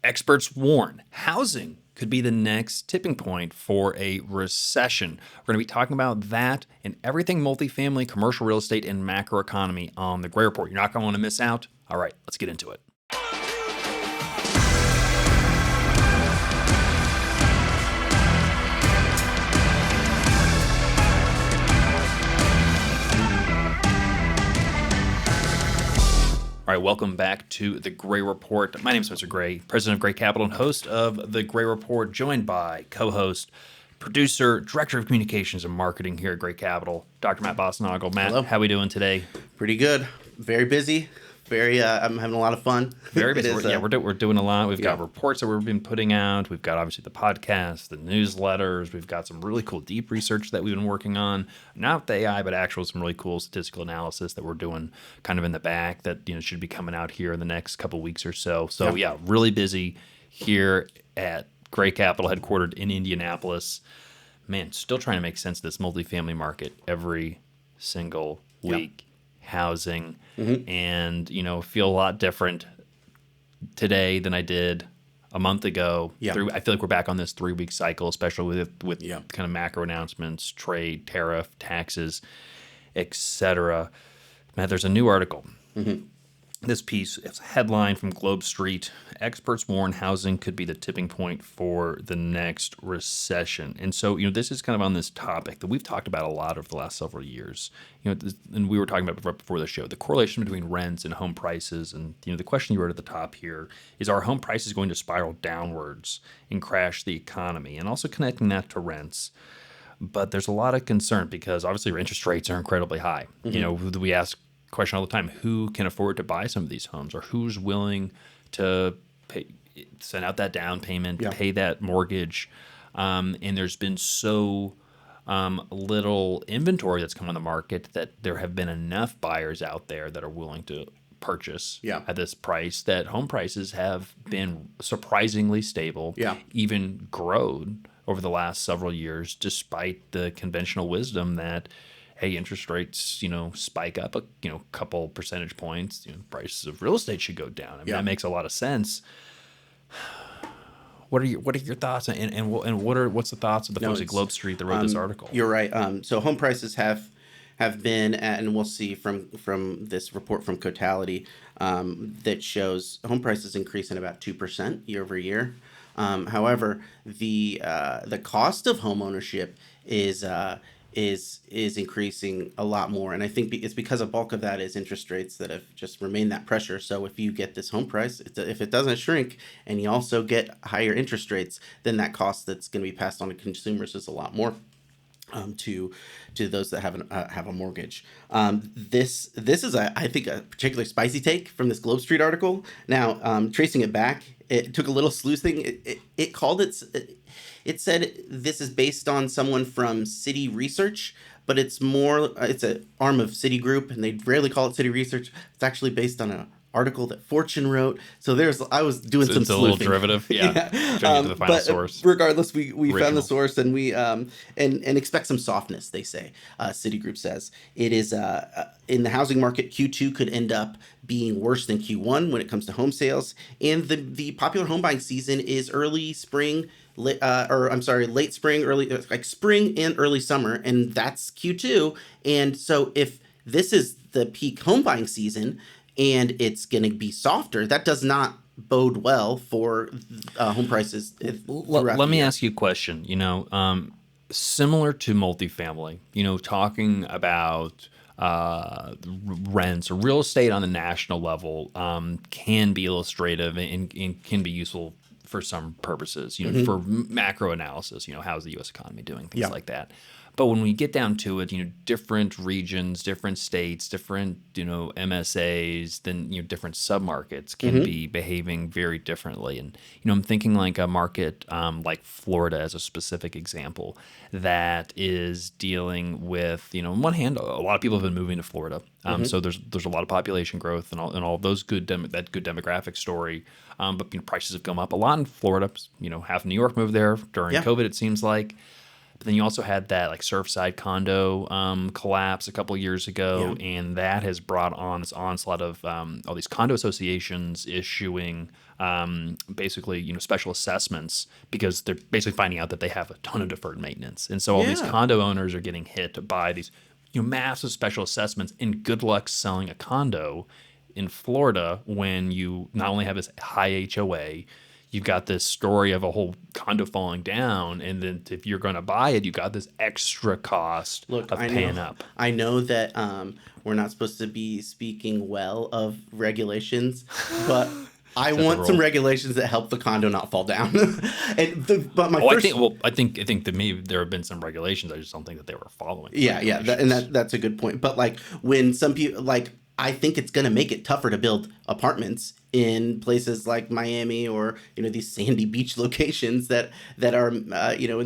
Experts warn housing could be the next tipping point for a recession. We're going to be talking about that and everything multifamily, commercial real estate, and macroeconomy on the Gray Report. You're not going to want to miss out. All right, let's get into it. All right, welcome back to the Gray Report. My name is Mr. Gray, president of Gray Capital and host of the Gray Report, joined by co-host, producer, director of communications and marketing here at Gray Capital, Dr. Matt Bosnagle. Matt, Hello. How we doing today? Pretty good. Very busy. I'm having a lot of fun. Very busy. We're doing a lot. We've got Yeah. reports that we've been putting out. We've got obviously the podcast, the newsletters. We've got some really cool deep research that we've been working on. Not with AI, but actual some really cool statistical analysis that we're doing kind of in the back that should be coming out here in the next couple of weeks or so. So yeah, really busy here at Gray Capital, headquartered in Indianapolis. Man, still trying to make sense of this multifamily market every single week. Housing and feel a lot different today than I did a month ago. I feel like we're back on this 3-week cycle, especially with kind of macro announcements, trade, tariff, taxes, etc. Matt, there's a new article. This piece, it's a headline from Globe Street. Experts warn housing could be the tipping point for the next recession. And so, this is kind of on this topic that we've talked about a lot over the last several years. And we were talking about before the show, the correlation between rents and home prices. And, the question you wrote at the top here is, are home prices going to spiral downwards and crash the economy? And also connecting that to rents. But there's a lot of concern because obviously your interest rates are incredibly high. We ask question all the time, who can afford to buy some of these homes, or who's willing to send out that down payment, pay that mortgage, and there's been so little inventory that's come on the market that there have been enough buyers out there that are willing to purchase at this price that home prices have been surprisingly stable, even grown over the last several years, despite the conventional wisdom that interest rates, spike up a couple percentage points, prices of real estate should go down. I mean, that makes a lot of sense. What are your thoughts, and what's the thoughts of the folks at Globe Street that wrote this article? You're right. So home prices have been at, and we'll see from this report from Cotality that shows home prices increasing about 2% year over year. However, the cost of home ownership is increasing a lot more, and I think it's because a bulk of that is interest rates that have just remained that pressure. So if you get this home price, if it doesn't shrink, and you also get higher interest rates, then that cost that's going to be passed on to consumers is a lot more to those that have a mortgage. This is I think a particularly spicy take from this Globe Street article. Now, tracing it back, it took a little sleuthing. It called it. It said this is based on someone from City Research, but it's an arm of Citigroup, and they rarely call it City Research. It's actually based on an article that Fortune wrote. So I was doing some sleuthing. It's a little derivative, to the final source. Regardless, we found the source, and we and expect some softness. They say Citigroup says it is in the housing market. Q2 could end up being worse than Q1 when it comes to home sales, and the popular home buying season is late spring, like spring and early summer, and that's Q2. And so if this is the peak home buying season and it's going to be softer, that does not bode well for home prices. Let me ask you a question. Similar to multifamily, talking about rents or real estate on the national level can be illustrative and can be useful for some purposes, for macro analysis, how's the U.S. economy doing, things like that. But when we get down to it, different regions, different states, different, MSAs, then, different submarkets can be behaving very differently. And, I'm thinking like a market like Florida as a specific example that is dealing with, on one hand, a lot of people have been moving to Florida. So there's a lot of population growth and all those good demographic story. But prices have come up a lot in Florida. Half New York moved there during COVID, it seems like. But then you also had that like Surfside condo collapse a couple of years ago, and that has brought on this onslaught of all these condo associations issuing basically special assessments because they're basically finding out that they have a ton of deferred maintenance, and so all these condo owners are getting hit by these massive special assessments. And good luck selling a condo in Florida when you not only have this high HOA. You've got this story of a whole condo falling down, and then if you're going to buy it, you got this extra cost of paying up. I know that we're not supposed to be speaking well of regulations, but I want some regulations that help the condo not fall down. I think that maybe there have been some regulations. I just don't think that they were following. That's a good point. But like when some people I think it's going to make it tougher to build apartments in places like Miami or these sandy beach locations that are in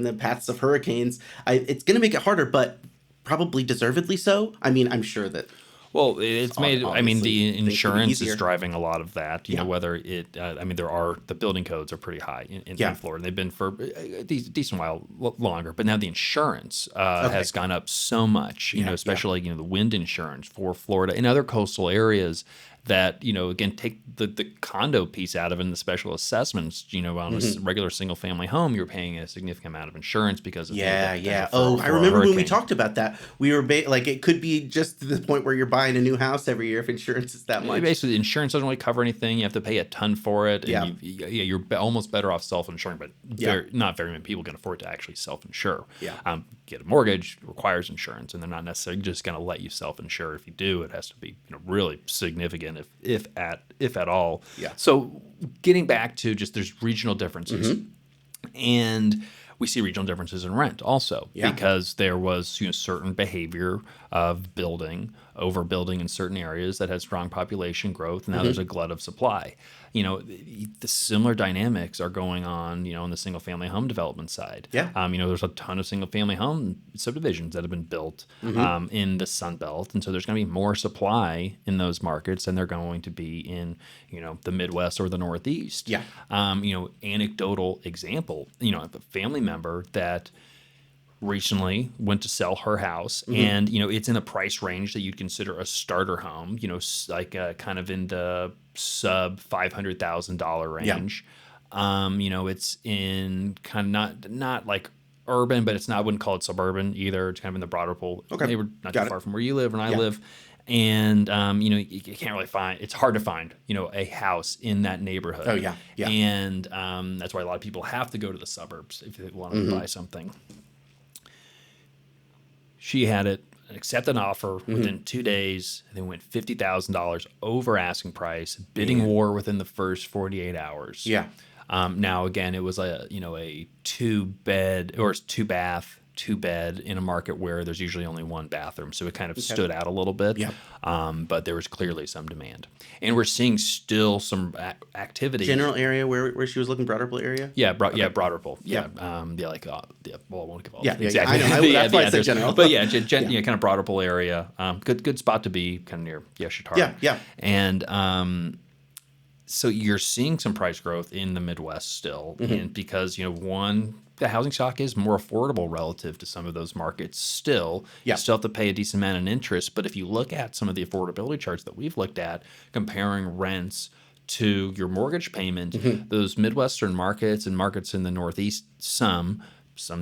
the paths of hurricanes. It's going to make it harder, but probably deservedly so. I mean, I'm sure that. Well, it's made. I mean, the insurance is driving a lot of that. You know, whether it. The building codes are pretty high in Florida. They've been for a decent while longer, but now the insurance has gone up so much. Especially the wind insurance for Florida and other coastal areas. That again, take the condo piece out of it and the special assessments. On a regular single family home, you're paying a significant amount of insurance because of I remember when we talked about that. We were it could be just to the point where you're buying a new house every year if insurance is that much. Basically, insurance doesn't really cover anything. You have to pay a ton for it. And you're almost better off self-insuring, but not very many people can afford to actually self-insure. Get a mortgage requires insurance, and they're not necessarily just going to let you self-insure. If you do, it has to be really significant. If at all. So getting back to just there's regional differences, and we see regional differences in rent also because there was certain behavior of overbuilding in certain areas that had strong population growth, and now there's a glut of supply. The similar dynamics are going on, in the single family home development side. There's a ton of single family home subdivisions that have been built in the Sun Belt, and so there's going to be more supply in those markets than they're going to be in, the Midwest or the Northeast. Anecdotal example, a family member that recently went to sell her house, and it's in a price range that you'd consider a starter home, kind of in the sub $500,000 range. It's in kind of not like urban, but it's not, I wouldn't call it suburban either. It's kind of in the Broderpool neighborhood, not too far from where you live and I live. And you can't really find. It's hard to find a house in that neighborhood. And that's why a lot of people have to go to the suburbs if they want to buy something. She had it, accepted an offer within 2 days, and then went $50,000 over asking price, bidding war within the first 48 hours. Now again, it was a 2-bed or 2-bath, 2-bed in a market where there's usually only one bathroom, so it kind of stood out a little bit. But there was clearly some demand, and we're seeing still some activity. General area where she was looking, Broderpool area. Broderpool. Well, I won't give all. Exactly. I know. That's why I said general. But kind of Broderpool area. Good spot to be, kind of near Shatara. And so you're seeing some price growth in the Midwest still, and because the housing stock is more affordable relative to some of those markets still. You still have to pay a decent amount in interest. But if you look at some of the affordability charts that we've looked at, comparing rents to your mortgage payment, those Midwestern markets and markets in the Northeast, some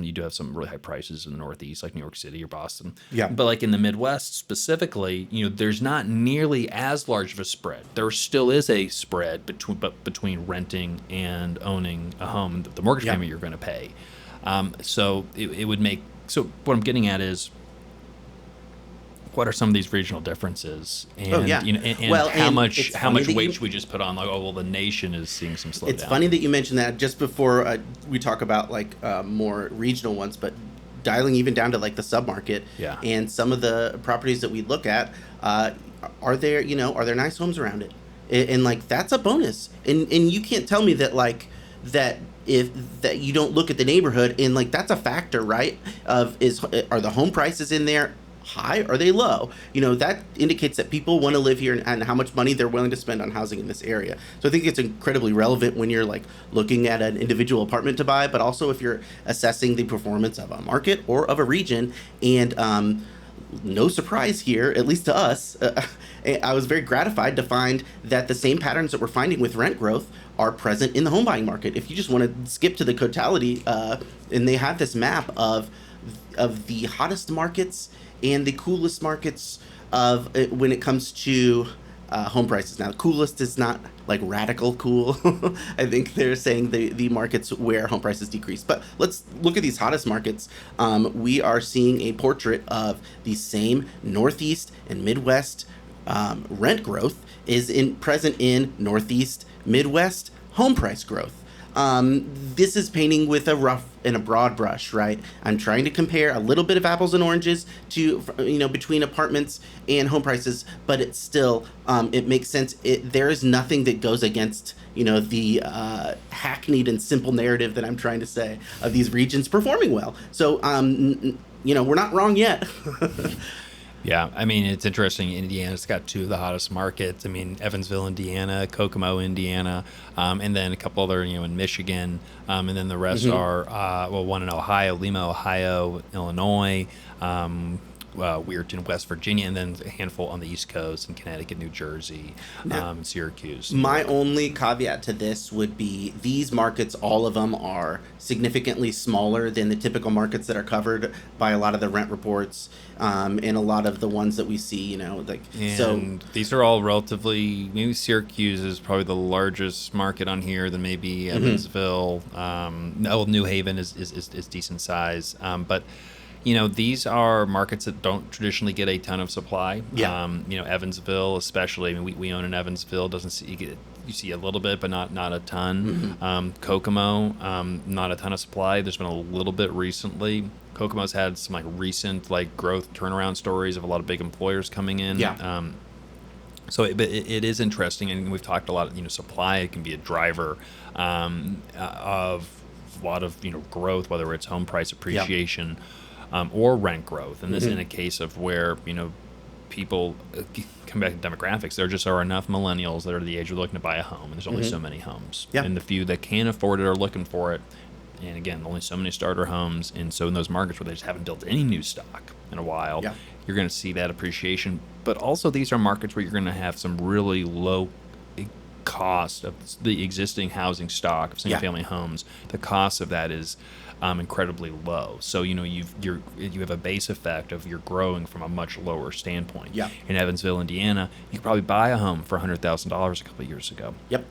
you do have some really high prices in the Northeast, like New York City or Boston. But like in the Midwest specifically, there's not nearly as large of a spread. There still is a spread between renting and owning a home, the mortgage payment you're going to pay. So it would make. So what I'm getting at is, what are some of these regional differences? And, how much weight should we just put on? Like, the nation is seeing some slowdown. It's funny that you mentioned that just before we talk about more regional ones, but dialing even down to the submarket and some of the properties that we look at, are there nice homes around it? And that's a bonus. And you can't tell me that that you don't look at the neighborhood and that's a factor, right? Are the home prices in there high? Are they low? That indicates that people want to live here and how much money they're willing to spend on housing in this area. So I think it's incredibly relevant when you're like looking at an individual apartment to buy, but also if you're assessing the performance of a market or of a region. And no surprise here, at least to us, I was very gratified to find that the same patterns that we're finding with rent growth are present in the home buying market. If you just want to skip to the totality, and they have this map of the hottest markets and the coolest markets of when it comes to home prices. Now, coolest is not like radical cool. I think they're saying the markets where home prices decrease. But let's look at these hottest markets. We are seeing a portrait of the same Northeast and Midwest rent growth is present in Northeast, Midwest home price growth. This is painting with a rough and a broad brush, right? I'm trying to compare a little bit of apples and oranges to, between apartments and home prices, but it's still, it makes sense. There is nothing that goes against, the hackneyed and simple narrative that I'm trying to say of these regions performing well. So, we're not wrong yet. Yeah, I mean, it's interesting. Indiana's got two of the hottest markets. I mean, Evansville, Indiana, Kokomo, Indiana, and then a couple other, in Michigan. And then the rest are, one in Ohio, Lima, Ohio, Illinois, Weirton, West Virginia, and then a handful on the East Coast in Connecticut, New Jersey, Syracuse. My only caveat to this would be these markets, all of them are significantly smaller than the typical markets that are covered by a lot of the rent reports, and a lot of the ones that we see, And these are all relatively, maybe Syracuse is probably the largest market on here, then maybe Evansville. New Haven is decent size, but these are markets that don't traditionally get a ton of supply. Yeah. Evansville, especially. I mean, we own in Evansville. You see a little bit, but not a ton. Kokomo, not a ton of supply. There's been a little bit recently. Kokomo's had some recent growth turnaround stories of a lot of big employers coming in. Yeah. So it is interesting, and we've talked a lot. Supply can be a driver of a lot of growth, whether it's home price appreciation. Or rent growth. And this in a case of where, people come back to demographics, there just are enough millennials that are the age of looking to buy a home, and there's only so many homes. Yeah. And the few that can afford it are looking for it. And again, only so many starter homes. And so in those markets where they just haven't built any new stock in a while, you're going to see that appreciation. But also these are markets where you're going to have some really low cost of the existing housing stock of single family homes. The cost of that is incredibly low. So you have a base effect of you're growing from a much lower standpoint. Yeah. In Evansville, Indiana, you could probably buy a home for $100,000 a couple of years ago. Yep.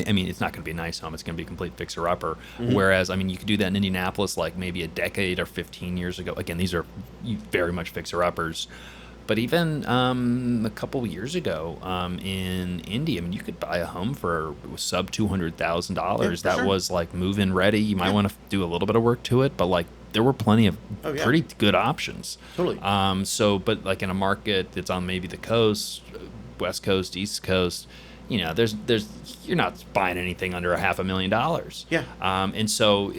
I mean, it's not going to be a nice home. It's going to be a complete fixer-upper. Whereas, you could do that in Indianapolis maybe a decade or 15 years ago. Again, these are very much fixer-uppers. But even a couple of years ago in Indy, you could buy a home for sub $200,000. That was move-in ready. You might want to do a little bit of work to it, but there were plenty of pretty good options. Totally. But in a market that's on maybe the coast, West Coast, East Coast, there's you're not buying anything under $500,000. Yeah. And so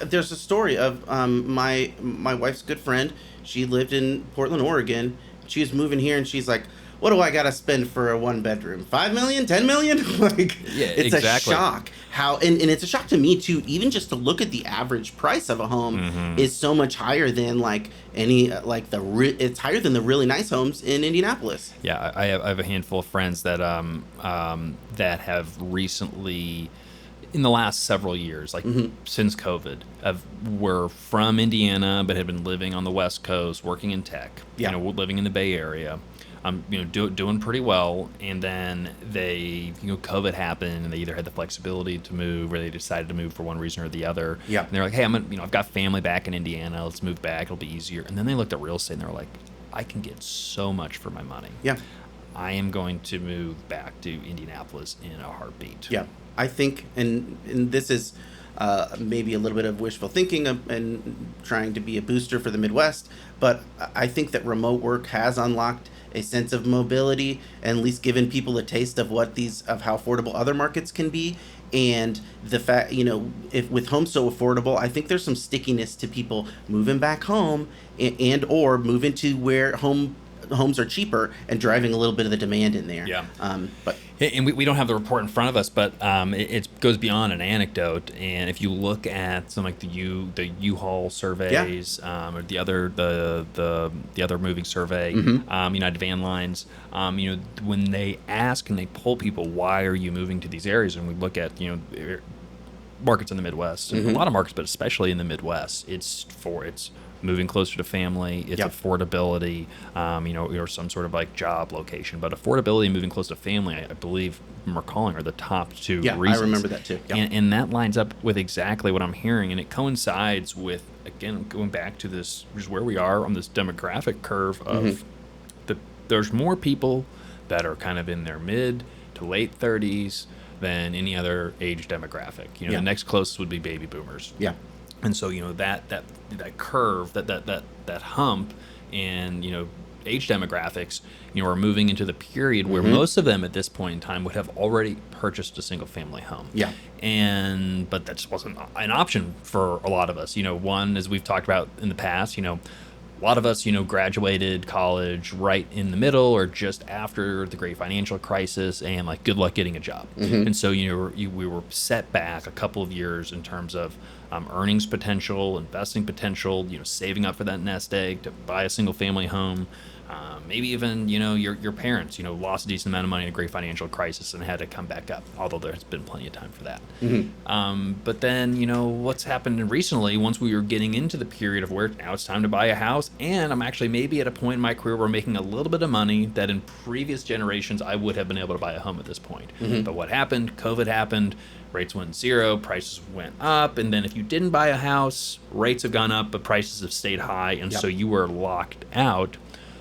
there's a story of my wife's good friend. She lived in Portland, Oregon. She was moving here, and she's like, "What do I gotta spend for a 1-bedroom? $5 million, $10 million?" It's exactly. A shock how, and it's a shock to me too. Even just to look at the average price of a home is so much higher than it's higher than the really nice homes in Indianapolis. Yeah, I have a handful of friends that that have recently, in the last several years, since COVID, were from Indiana but had been living on the West Coast, working in tech, living in the Bay Area, doing pretty well, and then they, COVID happened, and they either had the flexibility to move, or they decided to move for one reason or the other. Yeah. And they're like, hey, I've got family back in Indiana. Let's move back. It'll be easier. And then they looked at real estate, and they're like, I can get so much for my money. Yeah. I am going to move back to Indianapolis in a heartbeat. Yeah. I think, and this is maybe a little bit of wishful thinking and trying to be a booster for the Midwest, but I think that remote work has unlocked a sense of mobility, and at least given people a taste of how affordable other markets can be. And the fact, if with homes so affordable, I think there's some stickiness to people moving back home and or moving to where homes are cheaper and driving a little bit of the demand in there. Yeah. But And we don't have the report in front of us, but it goes beyond an anecdote. And if you look at some like the U-Haul surveys, or the other moving survey, United Van Lines, when they ask and they poll people, why are you moving to these areas? And we look at markets in the Midwest, a lot of markets, but especially in the Midwest, it's moving closer to family, it's affordability, or some sort of like job location. But affordability and moving close to family, I believe, from recalling, are the top two reasons. I remember that too. And that lines up with exactly what I'm hearing, and it coincides with, again, going back to this, just where we are on this demographic curve of there's more people that are kind of in their mid to late 30s than any other age demographic. The next closest would be baby boomers. Yeah. And so, that curve, that hump, and age demographics, are moving into the period where most of them at this point in time would have already purchased a single family home. Yeah. But that just wasn't an option for a lot of us. One, as we've talked about in the past, a lot of us, graduated college right in the middle or just after the great financial crisis, and like, good luck getting a job. And so, we were set back a couple of years in terms of earnings potential, investing potential, saving up for that nest egg to buy a single family home. Maybe even, your parents, lost a decent amount of money in a great financial crisis and had to come back up, although there's been plenty of time for that. But then, what's happened recently, once we were getting into the period of where now it's time to buy a house, and I'm actually maybe at a point in my career where I'm making a little bit of money that in previous generations I would have been able to buy a home at this point. But what happened? COVID happened. Rates went zero, prices went up, and then if you didn't buy a house, rates have gone up, but prices have stayed high, and so you were locked out.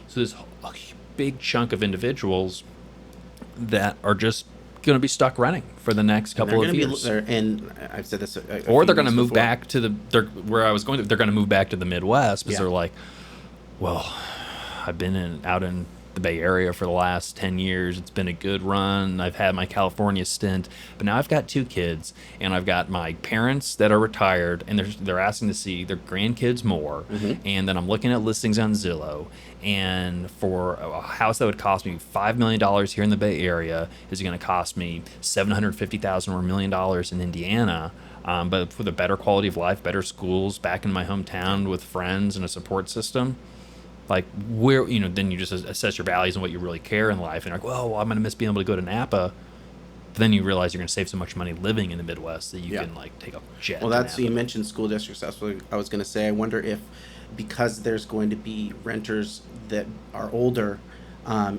So there's a big chunk of individuals that are just going to be stuck renting for the next couple of years. And I've said this or they're going to move back to where I was going. They're going to move back to the Midwest because they're like, well, I've been out in the Bay Area for the last 10 years. It's been a good run. I've had my California stint, but now I've got 2 kids, and I've got my parents that are retired, and they're asking to see their grandkids more. And then I'm looking at listings on Zillow, and for a house that would cost me $5 million here in the Bay Area is going to cost me $750,000 or $1 million in Indiana. But with a better quality of life, better schools, back in my hometown with friends and a support system. Like, where, then you just assess your values and what you really care in life. And you're like, well, I'm going to miss being able to go to Napa. But then you realize you're going to save so much money living in the Midwest that you can, like, take a jet. Well, you mentioned school districts. That's what I was going to say. I wonder if, because there's going to be renters that are older,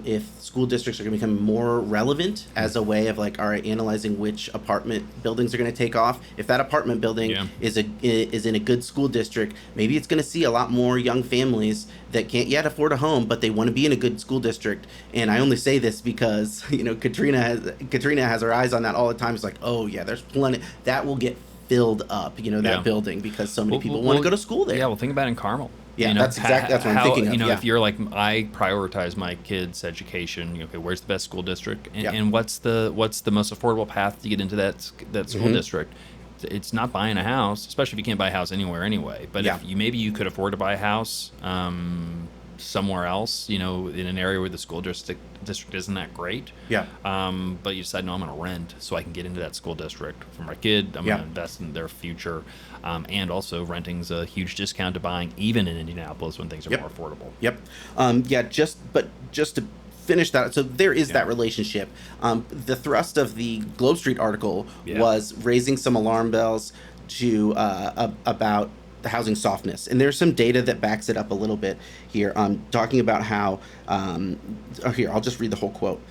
if school districts are going to become more relevant as a way of, like, all right, analyzing which apartment buildings are going to take off. If that apartment building is in a good school district, maybe it's going to see a lot more young families that can't yet afford a home, but they want to be in a good school district. And I only say this because, Katrina has her eyes on that all the time. It's like, oh yeah, there's plenty that will get filled up, that building, because so many people want to go to school there. Yeah, well, think about it in Carmel. Yeah, that's what I'm thinking of. If you're like, I prioritize my kids' education, okay, where's the best school district, and what's the most affordable path to get into that school district? It's not buying a house, especially if you can't buy a house anywhere anyway. But if maybe you could afford to buy a house somewhere else, in an area where the school district isn't that great. But you decide, no, I'm going to rent so I can get into that school district for my kid. I'm going to invest in their future. And also, renting's a huge discount to buying, even in Indianapolis when things are more affordable. Just to finish that, so there is that relationship. The thrust of the Globe Street article was raising some alarm bells to about the housing softness, and there's some data that backs it up a little bit here. Talking about how here, I'll just read the whole quote.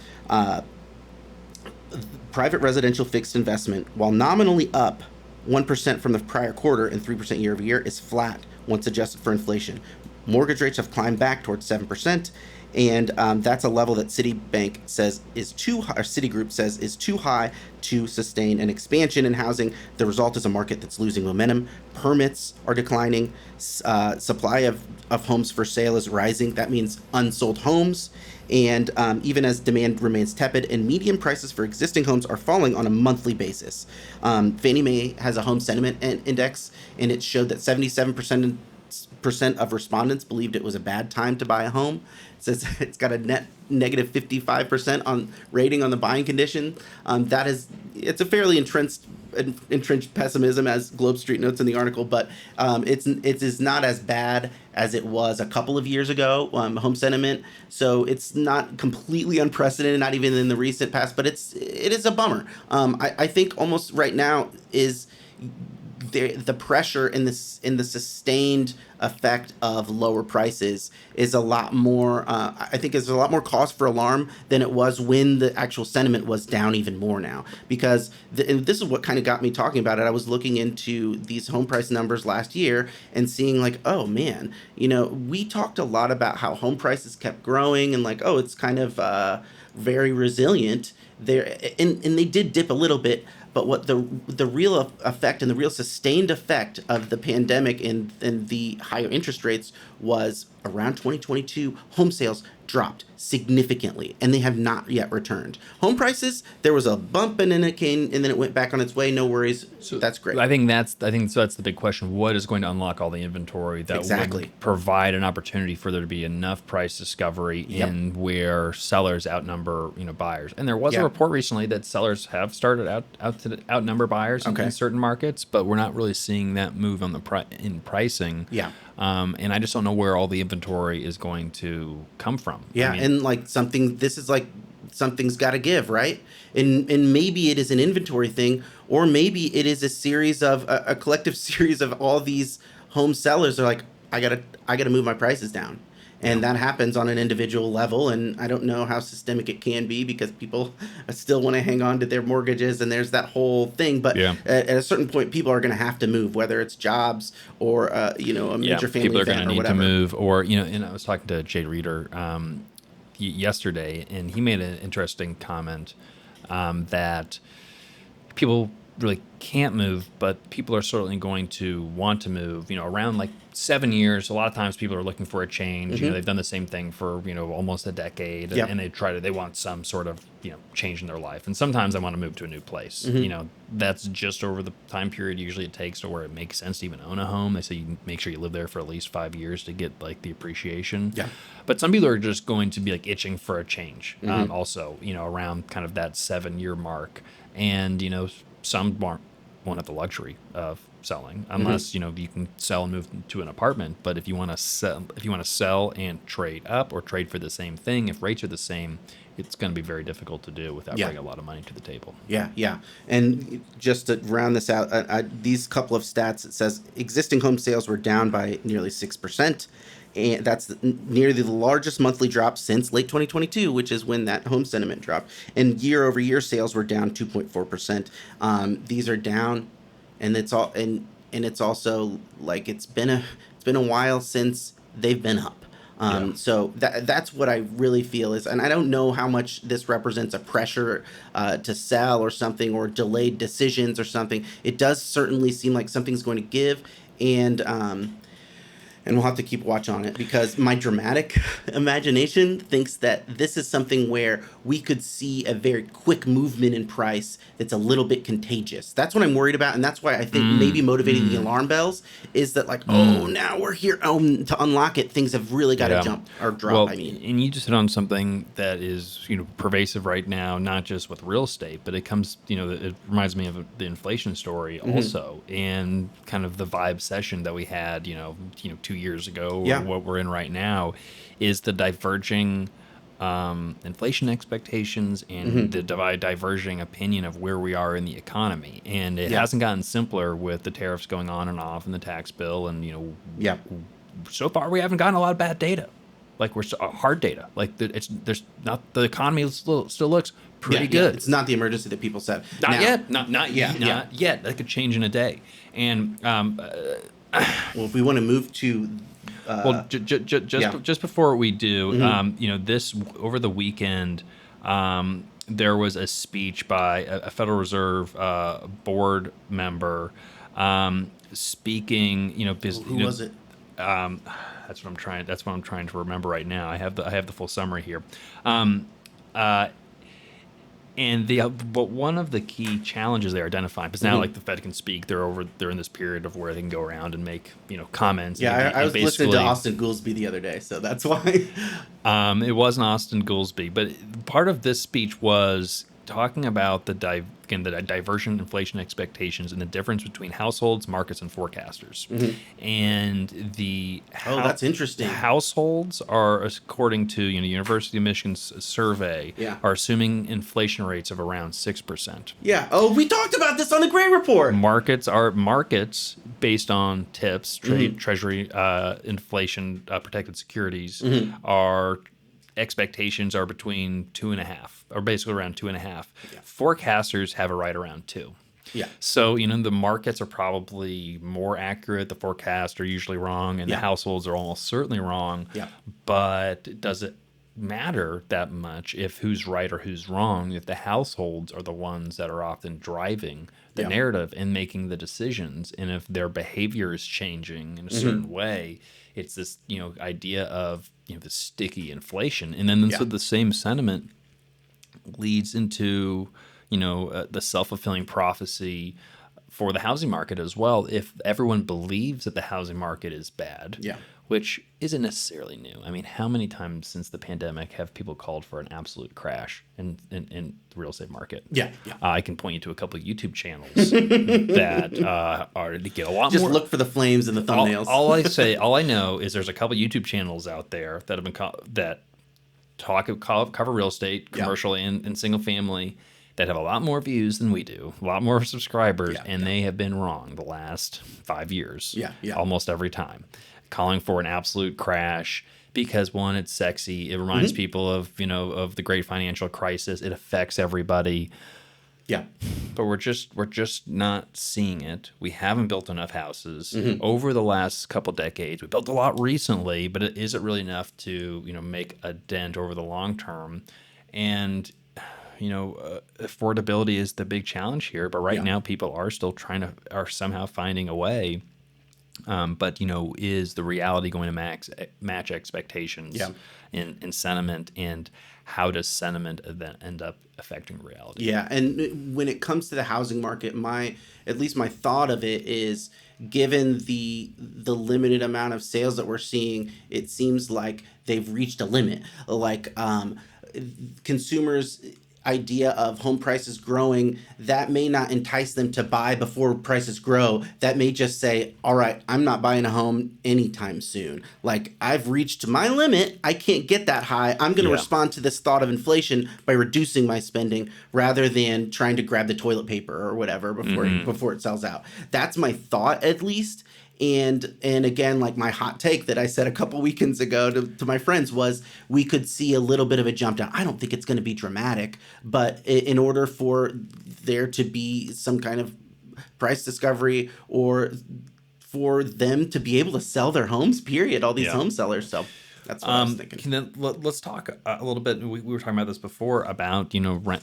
Private residential fixed investment, while nominally up 1% from the prior quarter and 3% year over year, is flat once adjusted for inflation. Mortgage rates have climbed back towards 7%, and that's a level that Citibank says is too high, or Citigroup says is too high to sustain an expansion in housing. The result is a market that's losing momentum. Permits are declining. Supply of homes for sale is rising. That means unsold homes. And even as demand remains tepid and median prices for existing homes are falling on a monthly basis. Fannie Mae has a home sentiment index, and it showed that 77% of respondents believed it was a bad time to buy a home. It says it's got a net negative 55% on rating on the buying condition. It's a fairly entrenched pessimism, as Globe Street notes in the article, but it is not as bad as it was a couple of years ago, home sentiment. So it's not completely unprecedented, not even in the recent past, but it is a bummer. I think almost right now is the pressure in the sustained effect of lower prices is a lot more. I think is a lot more cause for alarm than it was when the actual sentiment was down even more now. Because and this is what kind of got me talking about it. I was looking into these home price numbers last year and seeing like, oh man, we talked a lot about how home prices kept growing and like, oh, it's kind of very resilient there, and they did dip a little bit. But what the real effect and the real sustained effect of the pandemic and the higher interest rates was around 2022, home sales dropped significantly, and they have not yet returned. Home prices, there was a bump, and then it came, and then it went back on its way. No worries. So that's great. I think that's the big question. What is going to unlock all the inventory that would provide an opportunity for there to be enough price discovery in where sellers outnumber buyers? And there was a report recently that sellers have started to outnumber buyers in certain markets, but we're not really seeing that move on in pricing. Yeah. And I just don't know where all the inventory is going to come from. Yeah, and like something's got to give, right? And maybe it is an inventory thing, or maybe it is a collective series of all these home sellers are like, I gotta move my prices down. And that happens on an individual level, and I don't know how systemic it can be because people still want to hang on to their mortgages, and there's that whole thing. But at a certain point, people are going to have to move, whether it's jobs or a major family people are going event to or need whatever. to move, or and I was talking to Jay Reeder yesterday, and he made an interesting comment that people really can't move, but people are certainly going to want to move. Around like 7 years, a lot of times people are looking for a change. They've done the same thing for almost a decade, and they want some sort of change in their life. And sometimes they want to move to a new place. That's just over the time period usually it takes to where it makes sense to even own a home. They say you make sure you live there for at least 5 years to get like the appreciation. Yeah. But some people are just going to be like itching for a change. Also, around kind of that 7-year mark, and some won't have the luxury of selling unless you can sell and move to an apartment. But if you want to sell and trade up or trade for the same thing, if rates are the same, it's going to be very difficult to do without bringing a lot of money to the table. Yeah. And just to round this out, these couple of stats, it says existing home sales were down by nearly 6%. And that's nearly the largest monthly drop since late 2022, which is when that home sentiment dropped. And year over year, sales were down 2.4%. These are down, and it's also like it's been a while since they've been up. So that's what I really feel is, and I don't know how much this represents a pressure to sell or something, or delayed decisions or something. It does certainly seem like something's going to give, and we'll have to keep watch on it, because my dramatic imagination thinks that this is something where we could see a very quick movement in price that's a little bit contagious. That's what I'm worried about, and that's why I think maybe motivating the alarm bells is that like, oh, now we're here. To unlock it, things have really got to jump or drop. Well, and you just hit on something that is pervasive right now, not just with real estate, but it comes it reminds me of the inflation story also, and kind of the vibe session that we had 2 years ago, or what we're in right now, is the diverging inflation expectations and the diverging opinion of where we are in the economy. And it hasn't gotten simpler with the tariffs going on and off and the tax bill. And, so far we haven't gotten a lot of bad data. Like we're hard data. Like there's not, the economy still looks pretty good. It's not the emergency that people said. Not yet. Not yet. That could change in a day. And, well, if we want to move to Well, Yeah. just before we do, Mm-hmm. this over the weekend, there was a speech by a Federal Reserve board member speaking. Because Who was it? that's what I'm trying. That's what I'm trying to remember right now. I have the full summary here. Um, uh, and but one of the key challenges they identify, because now Mm-hmm. like the Fed can speak, they're in this period of where they can go around and make comments Yeah, I and was listening to basically Austin Goolsby the other day, so that's why. it wasn't Austin Goolsby, but part of this speech was talking about the divergent inflation expectations and the difference between households, markets, and forecasters. Hmm. And Oh, that's interesting. households are, according to University of Michigan's survey, Yeah. are assuming inflation rates of around 6%. Yeah. Oh, we talked about this on the Gray Report. Markets based on tips, Mm-hmm. treasury, inflation protected securities Mm-hmm. are expectations are between 2.5 or basically around 2.5. Yeah. Forecasters have it right around 2. Yeah. So, the markets are probably more accurate. The forecasts are usually wrong, and the Yeah. households are almost certainly wrong. Yeah. But does it matter that much if who's right or who's wrong, if the households are the ones that are often driving the Yeah. narrative and making the decisions, and if their behavior is changing in a certain way, it's this idea of the sticky inflation, and then so Yeah. the same sentiment leads into the self-fulfilling prophecy for the housing market as well. If everyone believes that the housing market is bad, Yeah. which isn't necessarily new. I mean, how many times since the pandemic have people called for an absolute crash in the real estate market? Yeah. Yeah. I can point you to a couple of YouTube channels that are to get a lot Just more. look for the flames in the thumbnails. All I know is there's a couple of YouTube channels out there that have been that cover real estate, Yeah. commercial and single family, that have a lot more views than we do, a lot more subscribers, Yeah, and yeah. they have been wrong the last 5 years. Yeah, yeah. Almost every time, calling for an absolute crash because one, it's sexy. It reminds people of of the great financial crisis. It affects everybody. Yeah. But we're just not seeing it. We haven't built enough houses over the last couple decades. We built a lot recently, but is it really enough to make a dent over the long term? And affordability is the big challenge here. But right Yeah. now, people are still are somehow finding a way. But is the reality going to match expectations Yeah. in sentiment, and how does sentiment then end up affecting reality? Yeah, and when it comes to the housing market, at least my thought of it is, given the limited amount of sales that we're seeing, it seems like they've reached a limit. Like consumers' idea of home prices growing, that may not entice them to buy before prices grow. That may just say, all right, I'm not buying a home anytime soon. Like, I've reached my limit. I can't get that high. I'm going to Yeah. respond to this thought of inflation by reducing my spending rather than trying to grab the toilet paper or whatever before it sells out. That's my thought, at least. And again, like my hot take that I said a couple weekends ago to my friends was, we could see a little bit of a jump down. I don't think it's going to be dramatic, but in order for there to be some kind of price discovery, or for them to be able to sell their homes, period, all these Yeah. home sellers. So that's what I was thinking. Then let's talk a little bit. We were talking about this before about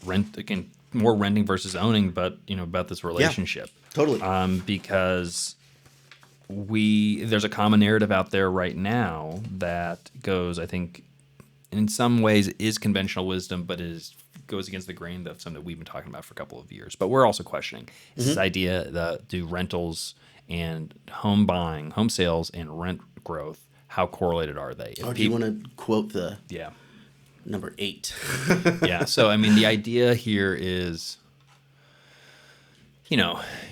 rent again, more renting versus owning, but about this relationship. Totally. Because there's a common narrative out there right now that goes, I think, in some ways is conventional wisdom, but goes against the grain of something that we've been talking about for a couple of years. But we're also questioning this idea that do rentals and home sales and rent growth, how correlated are they? Do you want to quote the Yeah. number 8? Yeah. So, I mean, the idea here is,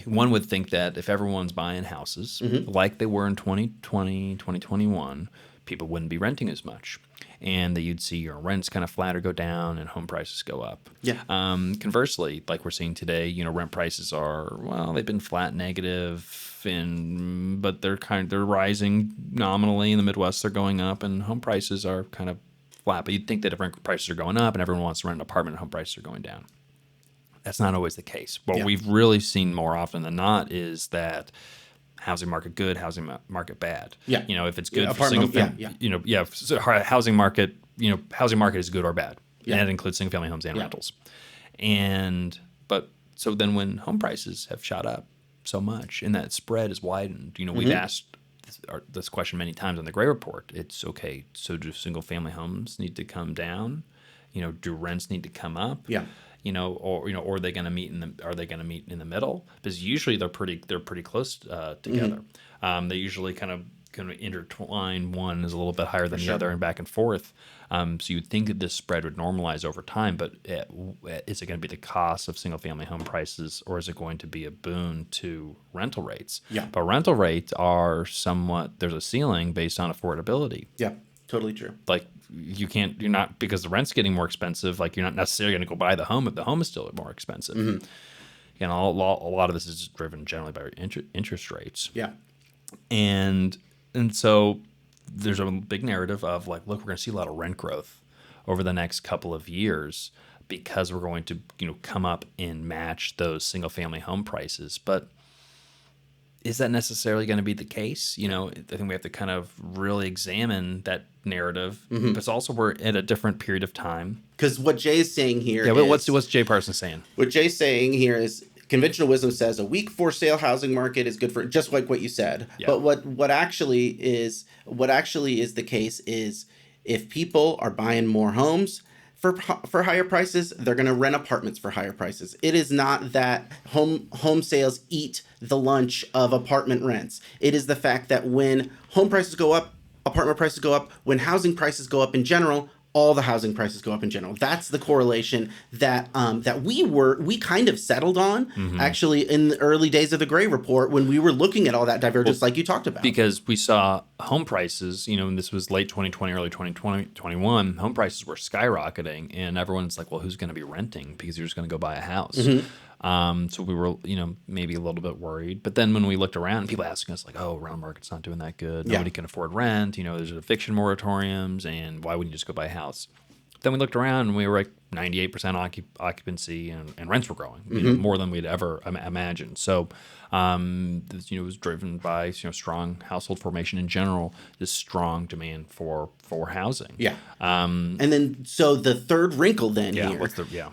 one would think that if everyone's buying houses like they were in 2020, 2021, people wouldn't be renting as much. And that you'd see your rents kind of flat or go down and home prices go up. Yeah. Conversely, like we're seeing today, rent prices they've been flat, negative, but they're rising nominally. In the Midwest, they're going up, and home prices are kind of flat. But you'd think that if rent prices are going up and everyone wants to rent an apartment, home prices are going down. That's not always the case. What Yeah. we've really seen more often than not is that housing market good, housing market bad. Yeah. You know, if it's good for Apartment- single family, so housing market, housing market is good or bad. Yeah. And that includes single family homes and Yeah. rentals. But so then when home prices have shot up so much and that spread is widened, we've asked this question many times on the Gray Report. It's okay. So do single family homes need to come down? Do rents need to come up? Yeah. Or are they going to meet in the middle? Because usually they're pretty close together. They usually kind of intertwine. One is a little bit higher than the other and back and forth. So you'd think that this spread would normalize over time, but is it going to be the cost of single family home prices, or is it going to be a boon to rental rates? Yeah. But rental rates are there's a ceiling based on affordability. Yeah. Totally true. Like you're not, because the rent's getting more expensive, like you're not necessarily going to go buy the home if the home is still more expensive. A lot of this is driven generally by interest rates. Yeah. And so there's a big narrative of like, look, we're going to see a lot of rent growth over the next couple of years because we're going to, come up and match those single family home prices. But is that necessarily going to be the case? I think we have to kind of really examine that narrative. But also we're at a different period of time. Because what Jay's saying here Yeah, what's Jay Parsons saying? What Jay's saying here is conventional wisdom says a weak for sale housing market is good for, just like what you said. Yeah. But what actually is the case is if people are buying more homes for higher prices, they're going to rent apartments for higher prices. It is not that home sales eat the lunch of apartment rents. It is the fact that when home prices go up, apartment prices go up. When housing prices go up in general, all the housing prices go up in general. That's the correlation that we kind of settled on actually in the early days of the Gray Report when we were looking at all that divergence like you talked about. Because we saw home prices, and this was late 2020, early 2021, home prices were skyrocketing and everyone's like, well, who's going to be renting because you're just going to go buy a house. So we were, maybe a little bit worried. But then when we looked around, people asking us like, oh, rental market's not doing that good. Nobody can afford rent. There's eviction moratoriums, and why wouldn't you just go buy a house? Then we looked around and we were like 98% occupancy and rents were growing, more than we'd ever imagined. So, it was driven by, strong household formation in general, this strong demand for housing. Yeah. And then, so the third wrinkle then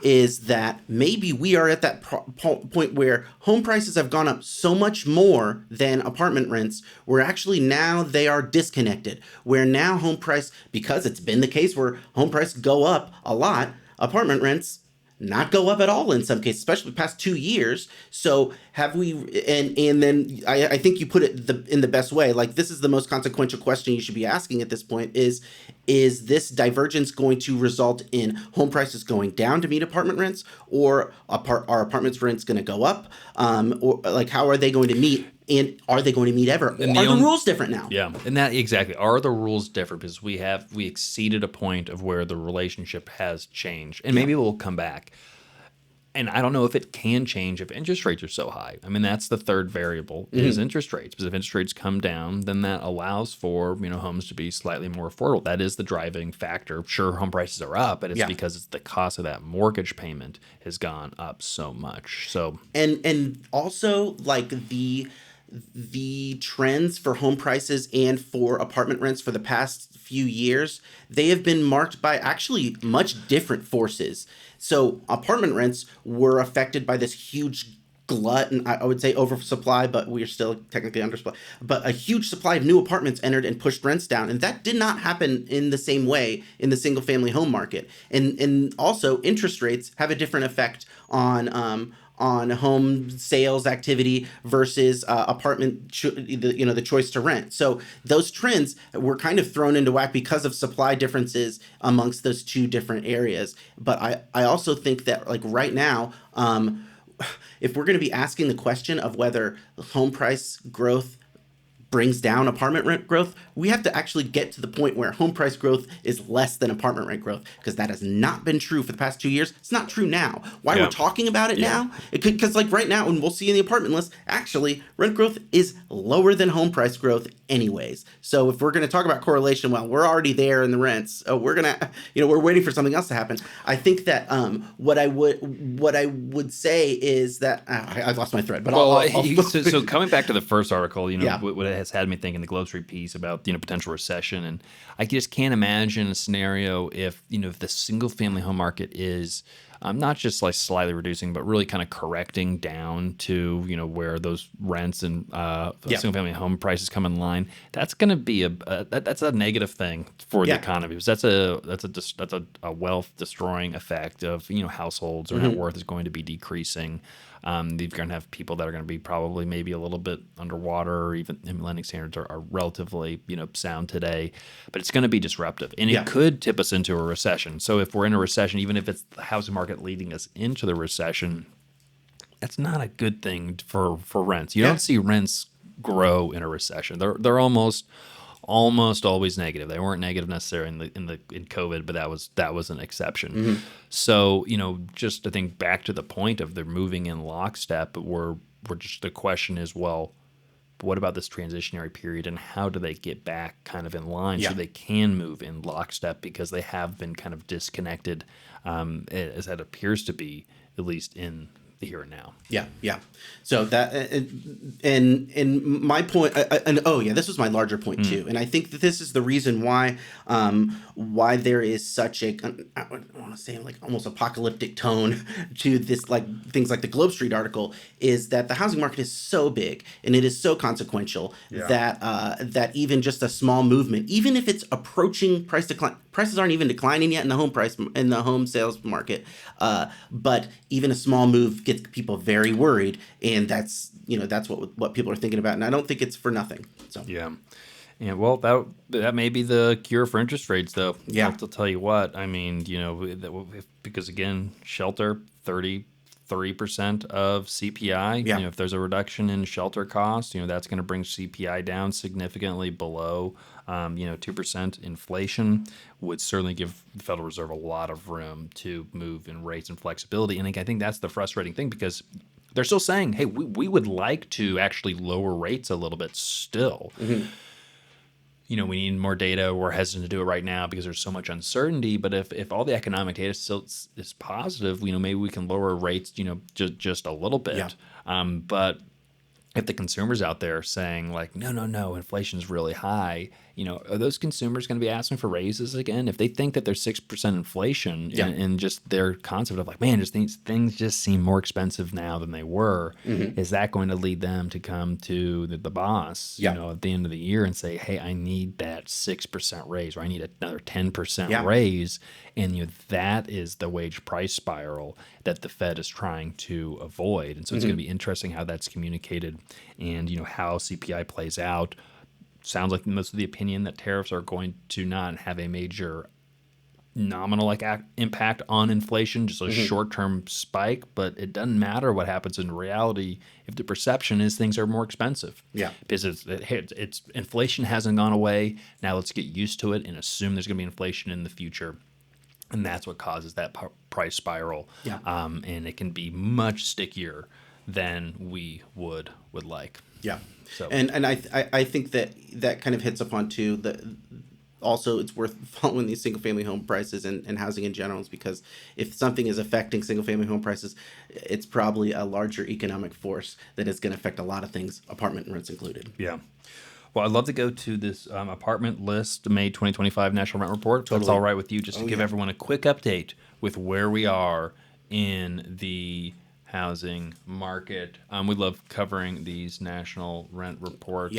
is that maybe we are at that point where home prices have gone up so much more than apartment rents, where actually now they are disconnected, where now home price, because it's been the case where home prices go up a lot, apartment rents not go up at all in some cases, especially the past 2 years. So have we, and then I think you put it in the best way, like this is the most consequential question you should be asking at this point is this divergence going to result in home prices going down to meet apartment rents, or are apartments rents going to go up? Or like, how are they going to meet? And are they going to meet ever? Are the rules different now? Yeah, and that exactly. Are the rules different? Because we exceeded a point of where the relationship has changed, and maybe we'll come back. And I don't know if it can change if interest rates are so high. I mean, that's the third variable is interest rates. Because if interest rates come down, then that allows for homes to be slightly more affordable. That is the driving factor. Sure, home prices are up, but it's because it's the cost of that mortgage payment has gone up so much. So and also like the trends for home prices and for apartment rents for the past few years, they have been marked by actually much different forces. So apartment rents were affected by this huge glut, and I would say oversupply, but we are still technically undersupply. But a huge supply of new apartments entered and pushed rents down, and that did not happen in the same way in the single-family home market. And also, interest rates have a different effect on home sales activity versus the choice to rent. So those trends were kind of thrown into whack because of supply differences amongst those two different areas. But I also think that like right now, if we're going to be asking the question of whether home price growth brings down apartment rent growth, we have to actually get to the point where home price growth is less than apartment rent growth, because that has not been true for the past 2 years. It's not true now. Why we're talking about it now? Because like right now, and we'll see in the apartment list, actually rent growth is lower than home price growth anyways. So if we're going to talk about correlation, well, we're already there in the rents. We're waiting for something else to happen. I think that what I would say is that I've lost my thread. But so coming back to the first article, what it has had me thinking, the Globe Street piece about potential recession, and I just can't imagine a scenario if the single family home market is not just like slightly reducing, but really kind of correcting down to where those rents and single family home prices come in line. That's going to be that's a negative thing for the economy, because that's a wealth destroying effect of households or net worth is going to be decreasing. You're going to have people that are going to be probably maybe a little bit underwater, or even lending standards are relatively sound today, but it's going to be disruptive, and it could tip us into a recession. So if we're in a recession, even if it's the housing market leading us into the recession, that's not a good thing for rents. You don't see rents grow in a recession. They're almost always negative. They weren't negative necessarily in COVID, but that was an exception. So just to think back to the point of they're moving in lockstep, we're just, the question is, well, what about this transitionary period, and how do they get back kind of in line so they can move in lockstep, because they have been kind of disconnected, as that appears to be, at least in the here and now. Yeah. So that and my point, this was my larger point too, and I think that this is the reason why there is such I want to say like almost apocalyptic tone to this, like things like the Globe Street article, is that the housing market is so big and it is so consequential that even just a small movement, even if it's approaching price decline, prices aren't even declining yet in the home sales market, but even a small move gets people very worried, and that's what people are thinking about, and I don't think it's for nothing. So well, that may be the cure for interest rates, though. I'll tell you what, I mean, because again, shelter 33% of CPI. If there's a reduction in shelter costs, that's going to bring CPI down significantly below 2%. Inflation would certainly give the Federal Reserve a lot of room to move in rates and flexibility. And I think that's the frustrating thing, because they're still saying, hey, we would like to actually lower rates a little bit still. We need more data. We're hesitant to do it right now because there's so much uncertainty. But if all the economic data still is positive, maybe we can lower rates, just a little bit. But if the consumers out there saying like, no, inflation's really high, are those consumers going to be asking for raises again? If they think that there's 6% inflation and just their concept of like, man, just things just seem more expensive now than they were, is that going to lead them to come to the boss, at the end of the year and say, hey, I need that 6% raise, or I need another 10% raise? And that is the wage price spiral that the Fed is trying to avoid. And so it's going to be interesting how that's communicated, and how CPI plays out. Sounds like most of the opinion that tariffs are going to not have a major nominal impact on inflation, just a short-term spike, but it doesn't matter what happens in reality if the perception is things are more expensive. Because it's inflation hasn't gone away. Now let's get used to it and assume there's going to be inflation in the future. And that's what causes that price spiral. And it can be much stickier than we would like. So. And I think that kind of hits upon too also it's worth following these single family home prices and housing in general, because if something is affecting single family home prices, it's probably a larger economic force that is going to affect a lot of things, apartment rents included. Well, I'd love to go to this apartment list, May 2025 National Rent Report. Totally. That's all right with you, just to give everyone a quick update with where we are in the housing market. We love covering these national rent reports.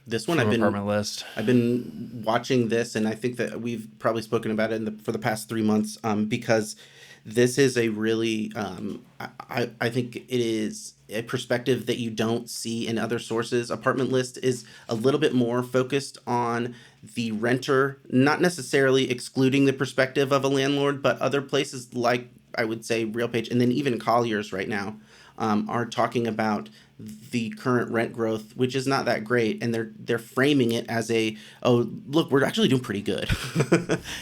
This one I've been watching this, and I think that we've probably spoken about it for the past 3 months, because this is a really I think it is a perspective that you don't see in other sources. Apartment List is a little bit more focused on the renter, not necessarily excluding the perspective of a landlord, but other places like, I would say, RealPage, and then even Colliers right now are talking about the current rent growth, which is not that great, and they're framing it as oh, look, we're actually doing pretty good.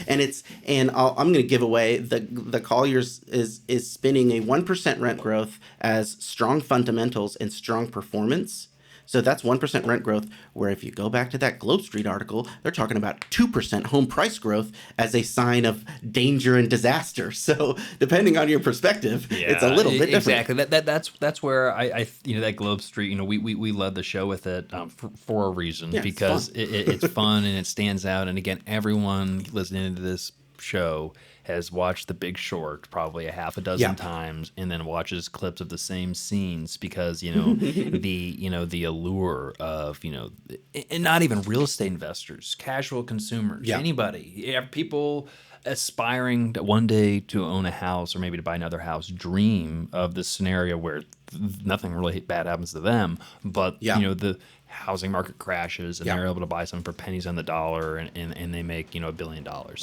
I'm going to give away the Colliers is spinning a 1% rent growth as strong fundamentals and strong performance. So that's 1% rent growth, where if you go back to that Globe Street article, they're talking about 2% home price growth as a sign of danger and disaster. So depending on your perspective, it's a little bit different. Exactly. That's where I that Globe Street, we led the show with it for a reason, because it's fun and it stands out. And again, everyone listening to this show has watched The Big Short probably a half a dozen times, and then watches clips of the same scenes, because the allure of and not even real estate investors, casual consumers, anybody, people aspiring to one day to own a house or maybe to buy another house, dream of this scenario where nothing really bad happens to them, but the housing market crashes and they're able to buy something for pennies on the dollar, and they make $1 billion, or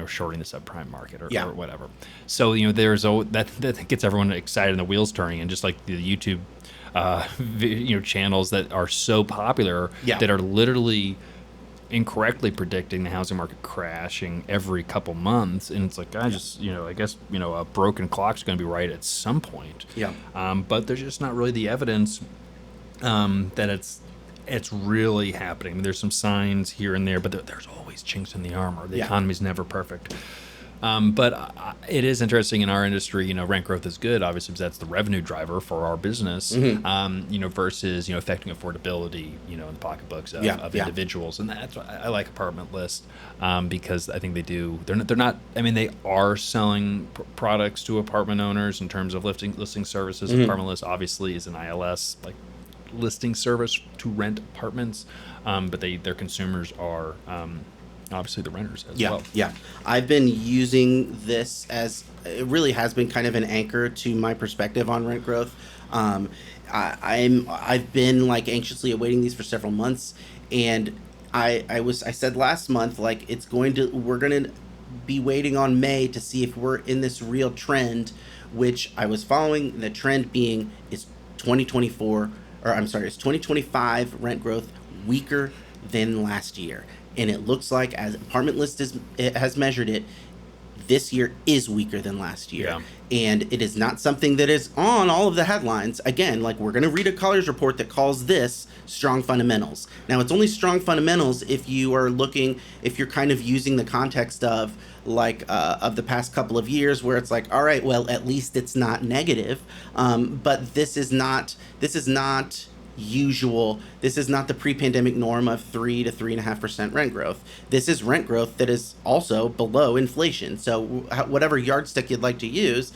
shorting the subprime market or whatever. So there's that gets everyone excited and the wheels turning, and just like the YouTube channels that are so popular that are literally incorrectly predicting the housing market crashing every couple months, and it's like, I guess a broken clock's going to be right at some point. But there's just not really the evidence that it's really happening. I mean, there's some signs here and there, but there's always chinks in the armor. The economy's never perfect. But it is interesting in our industry, rent growth is good, obviously, because that's the revenue driver for our business, versus, affecting affordability, in the pocketbooks of individuals. And that's why I like Apartment List, because I think they are selling products to apartment owners in terms of listing services. Apartment List obviously is an ILS, like listing service to rent apartments, but their consumers are obviously the renters as well. I've been using this as, it really has been kind of an anchor to my perspective on rent growth. I've been like anxiously awaiting these for several months, and I said last month, like, we're gonna be waiting on May to see if we're in this real trend, which I was following. The trend being is 2025 rent growth weaker than last year. And it looks like, as Apartment List has measured it, this year is weaker than last year. And it is not something that is on all of the headlines. Again, like, we're going to read a Colliers report that calls this strong fundamentals. Now, it's only strong fundamentals if you're kind of using the context of the past couple of years, where it's like, all right, well, at least it's not negative. But this is not usual. This is not the pre-pandemic norm of 3 to 3.5% rent growth. This is rent growth that is also below inflation. So whatever yardstick you'd like to use,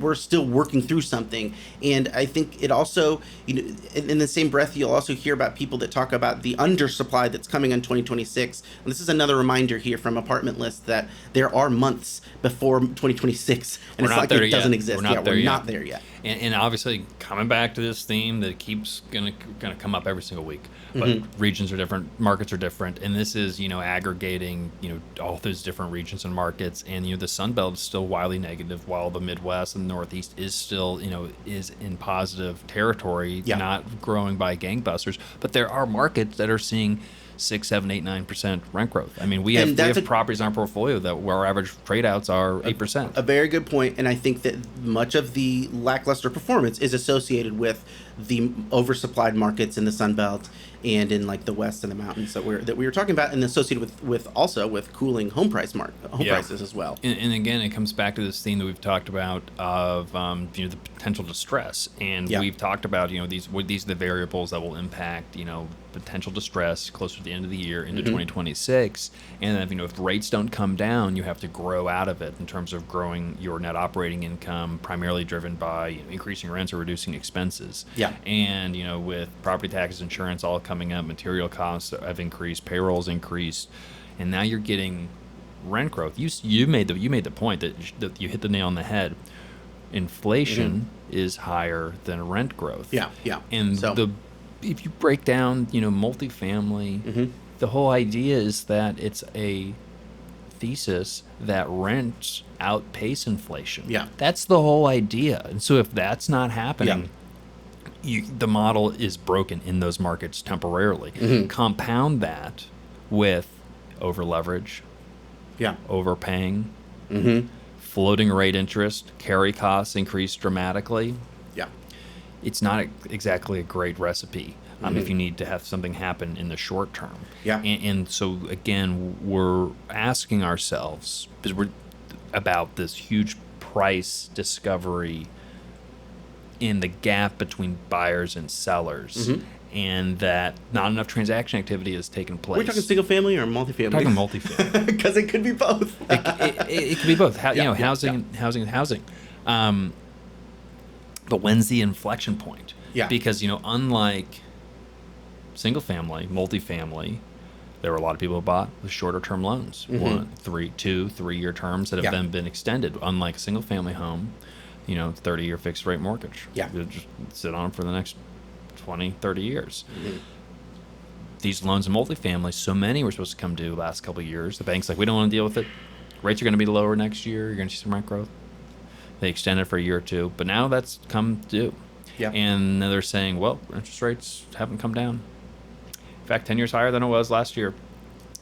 we're still working through something. And I think it also, in the same breath, you'll also hear about people that talk about the undersupply that's coming in 2026. And this is another reminder here from Apartment List that there are months before 2026, and it's like it doesn't exist. We're not there yet. And obviously, coming back to this theme that keeps gonna come up every single week, but regions are different, markets are different, and this is aggregating all those different regions and markets, and the Sun Belt is still wildly negative, while the Midwest and the Northeast is still is in positive territory, not growing by gangbusters. But there are markets that are seeing 6, 7, 8, 9% rent growth. I mean, we have properties in our portfolio where our average trade outs are 8%. A very good point, and I think that much of the lackluster performance is associated with the oversupplied markets in the Sun Belt and in like the West and the mountains that we were talking about, and associated with cooling home prices as well. And again, it comes back to this theme that we've talked about of the potential distress, and we've talked about these are the variables that will impact potential distress closer to the end of the year into 2026, and then if rates don't come down, you have to grow out of it in terms of growing your net operating income, primarily driven by increasing rents or reducing expenses. And with property taxes, insurance all coming up, material costs have increased, payrolls increased, and now you're getting rent growth. You made the point that you hit the nail on the head. Inflation is higher than rent growth. And if you break down multifamily, the whole idea is that it's a thesis that rents outpace inflation. That's the whole idea. And so if that's not happening, the model is broken in those markets temporarily. Mm-hmm. Compound that with over leverage, Yeah. overpaying, Mm-hmm. floating rate interest, carry costs increase dramatically. Yeah. It's not exactly a great recipe if you need to have something happen in the short term. Yeah. And so, again, we're asking ourselves, because we're about this huge price discovery in the gap between buyers and sellers, and that not enough transaction activity has taken place. We're talking single family or multifamily? We're talking multifamily. Because it could be both. It could be both. Housing. But when's the inflection point? Yeah. Because, unlike single family, multifamily, there were a lot of people who bought with shorter term loans, 2-3-year terms that have then been extended. Unlike a single family home, 30-year fixed rate mortgage. Yeah. You just sit on them for the next 20, 30 years. These loans in multifamily, so many were supposed to come due last couple of years. The bank's like, we don't want to deal with it. Rates are going to be lower next year. You're going to see some rent growth. They extended for a year or two, but now that's come due. Yeah. And they're saying, well, interest rates haven't come down. In fact, 10 years higher than it was last year.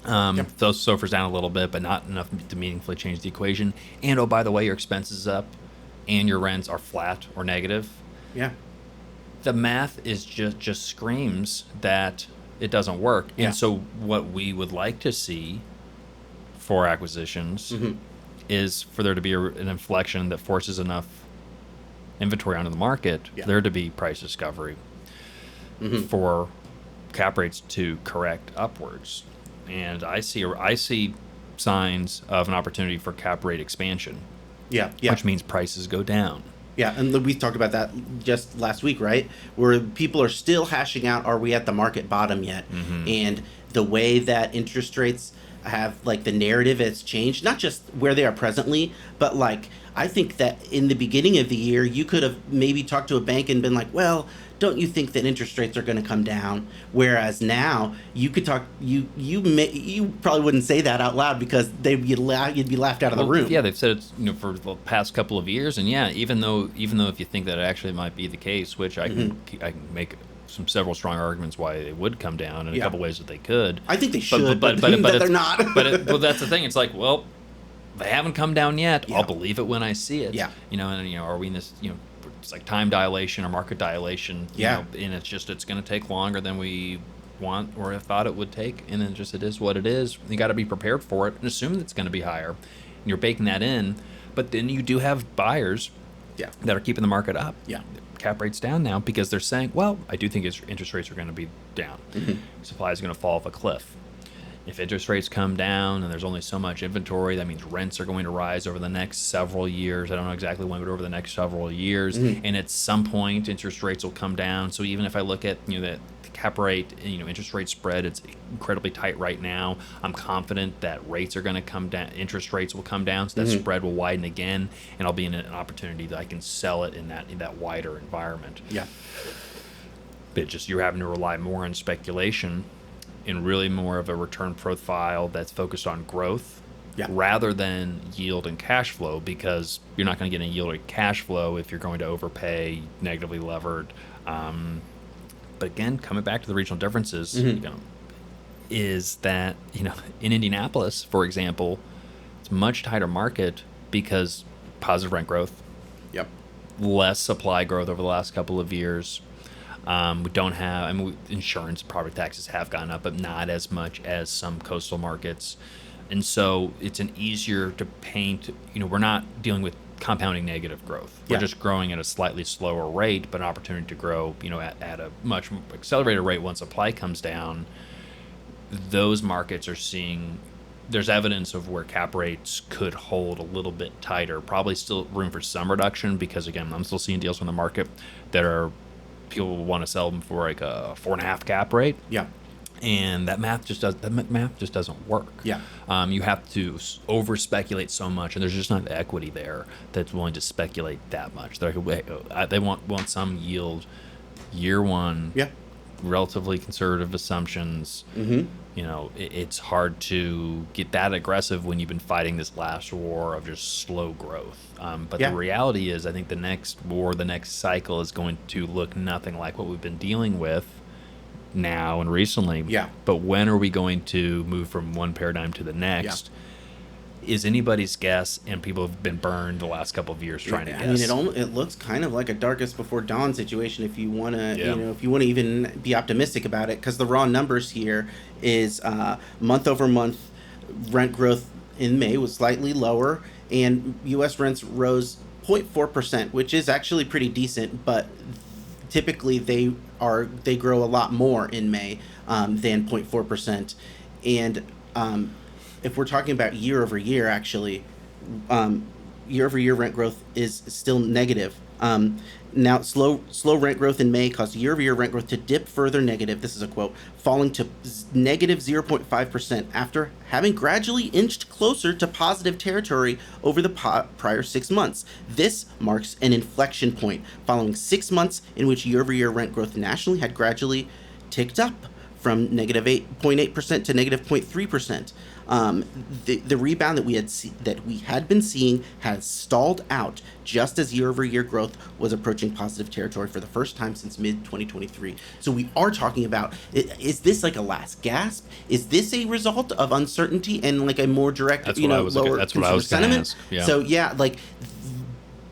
Those SOFR's down a little bit, but not enough to meaningfully change the equation. And, oh, by the way, your expenses up and your rents are flat or negative. Yeah. The math is just screams that it doesn't work. Yeah. And so what we would like to see for acquisitions is for there to be an inflection that forces enough inventory onto the market for there to be price discovery for cap rates to correct upwards. And I see signs of an opportunity for cap rate expansion. Yeah. Yeah. Which means prices go down. Yeah, and we talked about that just last week, right? Where people are still hashing out, are we at the market bottom yet? And the way that interest rates have, like, the narrative has changed, not just where they are presently, but, like, I think that in the beginning of the year, you could have maybe talked to a bank and been like, well, don't you think that interest rates are going to come down? Whereas now, you could talk, you probably wouldn't say that out loud because you'd be laughed out of the room. Yeah, they've said it's for the past couple of years, and even though if you think that it actually might be the case, which I can make several strong arguments why they would come down in a couple ways that they could. I think they should, but they're not. but that's the thing. It's like, well, they haven't come down yet. Yeah. I'll believe it when I see it. Yeah. Are we in this it's like time dilation or market dilation? Yeah. And it's going to take longer than we want or have thought it would take, and then it is what it is. You got to be prepared for it and assume it's going to be higher, and you're baking that in. But then you do have buyers that are keeping the market up. Yeah. Cap rates down now because they're saying, well, I do think interest rates are going to be down. Supply is going to fall off a cliff. If interest rates come down and there's only so much inventory, that means rents are going to rise over the next several years. I don't know exactly when, but over the next several years. And at some point, interest rates will come down. So even if I look at the cap rate, interest rate spread, it's incredibly tight right now. I'm confident that rates are going to come down. Interest rates will come down, so that spread will widen again, and I'll be in an opportunity that I can sell it in that wider environment. Yeah. But you're having to rely more on speculation and really more of a return profile that's focused on growth rather than yield and cash flow, because you're not going to get any yield or cash flow if you're going to overpay, negatively levered. But again, coming back to the regional differences, is that, in Indianapolis, for example, it's a much tighter market because positive rent growth, less supply growth over the last couple of years. We don't have, insurance and property taxes have gone up, but not as much as some coastal markets. And so it's an easier to paint, we're not dealing with compounding negative growth. We're just growing at a slightly slower rate, but an opportunity to grow, at a much more accelerated rate once supply comes down. Those markets are seeing, there's evidence of where cap rates could hold a little bit tighter, probably still room for some reduction, because again, I'm still seeing deals from the market that are, people want to sell them for like a 4.5 cap rate. Yeah. And that math just doesn't work. Yeah. You have to over speculate so much, and there's just not the equity there that's willing to speculate that much. They want some yield year one. Yeah. relatively conservative assumptions. You know, it's hard to get that aggressive when you've been fighting this last war of just slow growth. But the reality is, I think the next war, the next cycle is going to look nothing like what we've been dealing with now and recently. But when are we going to move from one paradigm to the next? Is anybody's guess, and people have been burned the last couple of years trying to guess. I mean, it looks kind of like a darkest before dawn situation if you want to, if you want to even be optimistic about it, because the raw numbers here is month over month rent growth in May was slightly lower, and U.S. rents rose 0.4%, which is actually pretty decent, but typically they grow a lot more in May than 0.4%, and if we're talking about year over year, actually, year over year rent growth is still negative. Now, slow rent growth in May caused year over year rent growth to dip further negative. This is a quote, falling to negative 0.5% after having gradually inched closer to positive territory over the prior 6 months. This marks an inflection point following 6 months in which year over year rent growth nationally had gradually ticked up from negative 8.8% to negative 0.3%. The rebound that we had been seeing has stalled out just as year-over-year growth was approaching positive territory for the first time since mid-2023. So we are talking about, is this like a last gasp? Is this a result of uncertainty and like a more direct, lower consumer sentiment? Yeah. So yeah, like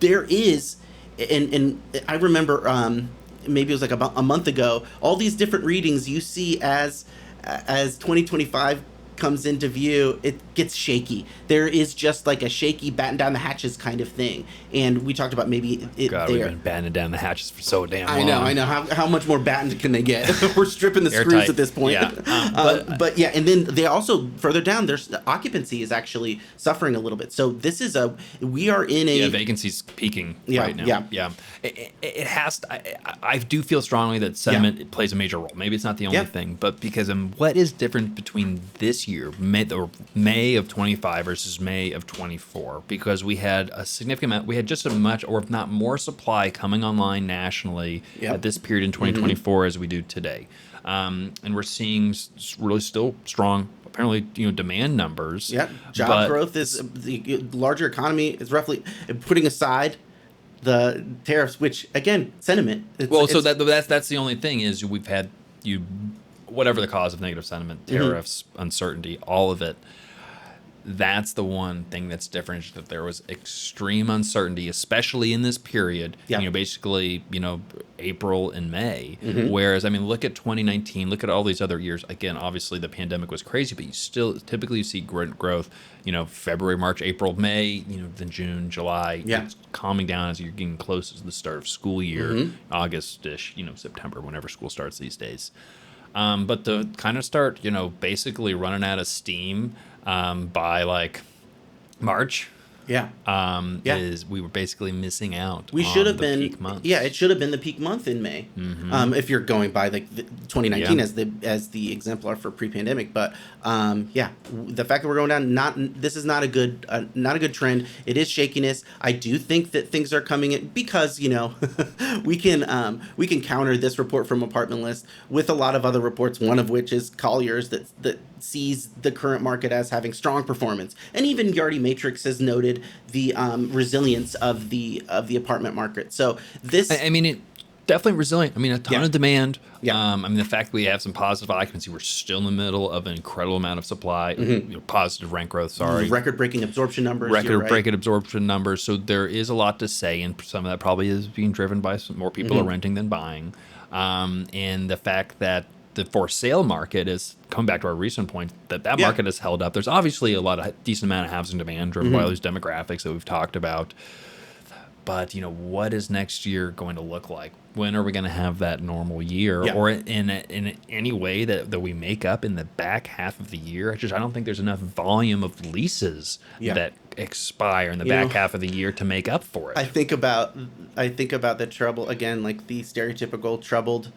there is, and I remember maybe it was like about a month ago, all these different readings you see as 2025 comes into view, it gets shaky. There is just like a shaky batten down the hatches kind of thing. And we talked about maybe we've been battening down the hatches for so damn long. I know. How much more battened can they get? We're stripping the screws Airtight. at this point. Yeah. But yeah, and then they also, further down, there's the occupancy is actually suffering a little bit. So this is we are in a... vacancy's peaking right now. Yeah. It has to, I do feel strongly that sentiment plays a major role. Maybe it's not the only thing, but because what is different between this year, May of 25 versus May of 24, because we had a significant amount, we had just as much, or if not more, supply coming online nationally at this period in 2024 as we do today. And we're seeing really still strong, apparently, demand numbers. Yeah, job growth is, the larger economy is roughly, putting aside the tariffs, which, again, sentiment. That's the only thing is we've had whatever the cause of negative sentiment, tariffs, uncertainty, all of it. That's the one thing that's different, is that there was extreme uncertainty, especially in this period, basically, April and May. Whereas, I mean, look at 2019, look at all these other years. Again, obviously the pandemic was crazy, but you still typically see growth, February, March, April, May, then June, July. It's calming down as you're getting close to the start of school year, August-ish, September, whenever school starts these days. But to kind of start, basically running out of steam by like March. Is we were basically missing out. We should have been peak months. Yeah, it should have been the peak month in May. If you're going by like 2019 as the exemplar for pre-pandemic, but the fact that we're going down, this is not a good trend. It is shakiness. I do think that things are coming in because we can counter this report from Apartment List with a lot of other reports. One of which is Collier's that sees the current market as having strong performance, and even Yardi Matrix has noted the resilience of the apartment market. So this, I mean, it definitely resilient. I mean, a ton of demand. I mean, the fact that we have some positive occupancy, we're still in the middle of an incredible amount of supply, positive rent growth. Record-breaking absorption numbers. Record-breaking absorption numbers. So there is a lot to say, and some of that probably is being driven by some more people are renting than buying, and the fact that the for sale market is coming back to our recent point that market has held up. There's obviously a lot of decent amount of housing demand driven by all these demographics that we've talked about. But what is next year going to look like? When are we going to have that normal year, or in any way that we make up in the back half of the year? I don't think there's enough volume of leases that expire in the back half of the year to make up for it. I think about the trouble again, like the stereotypical troubled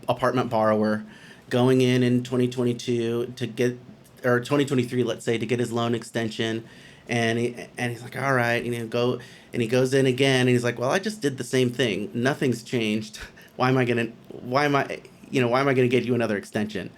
apartment borrower going in 2022 to get, or 2023, let's say, to get his loan extension, and he's like, all right, go, and he goes in again, and he's like, well, I just did the same thing, nothing's changed. why am I gonna get you another extension?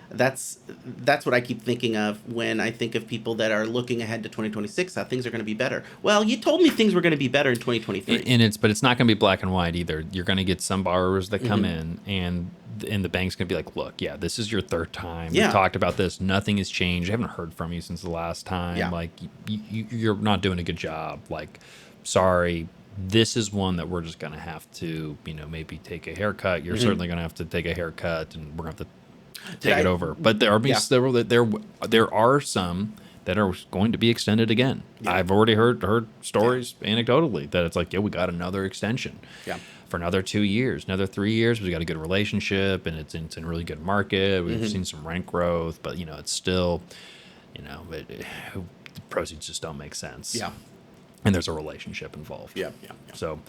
That's what I keep thinking of when I think of people that are looking ahead to 2026. How things are going to be better. Well, you told me things were going to be better in 2023. But it's not going to be black and white either. You're going to get some borrowers that come Mm-hmm. in, and the bank's going to be like, look, yeah, this is your third time. We've Yeah. talked about this. Nothing has changed. I haven't heard from you since the last time. Yeah. Like, you're not doing a good job. Like, sorry. This is one that we're just going to have to, maybe take a haircut. You're certainly going to have to take a haircut, and we're going to have to take it over. But there are Yeah. several there are some that are going to be extended again. Yeah. I've already heard stories anecdotally that it's like, yeah, we got another extension. Yeah. For another 2 years, another 3 years. We got a good relationship, and it's in a really good market. We've seen some rent growth, but it's still, the proceeds just don't make sense. Yeah. And there's a relationship involved. Yeah. Yeah. Yeah. So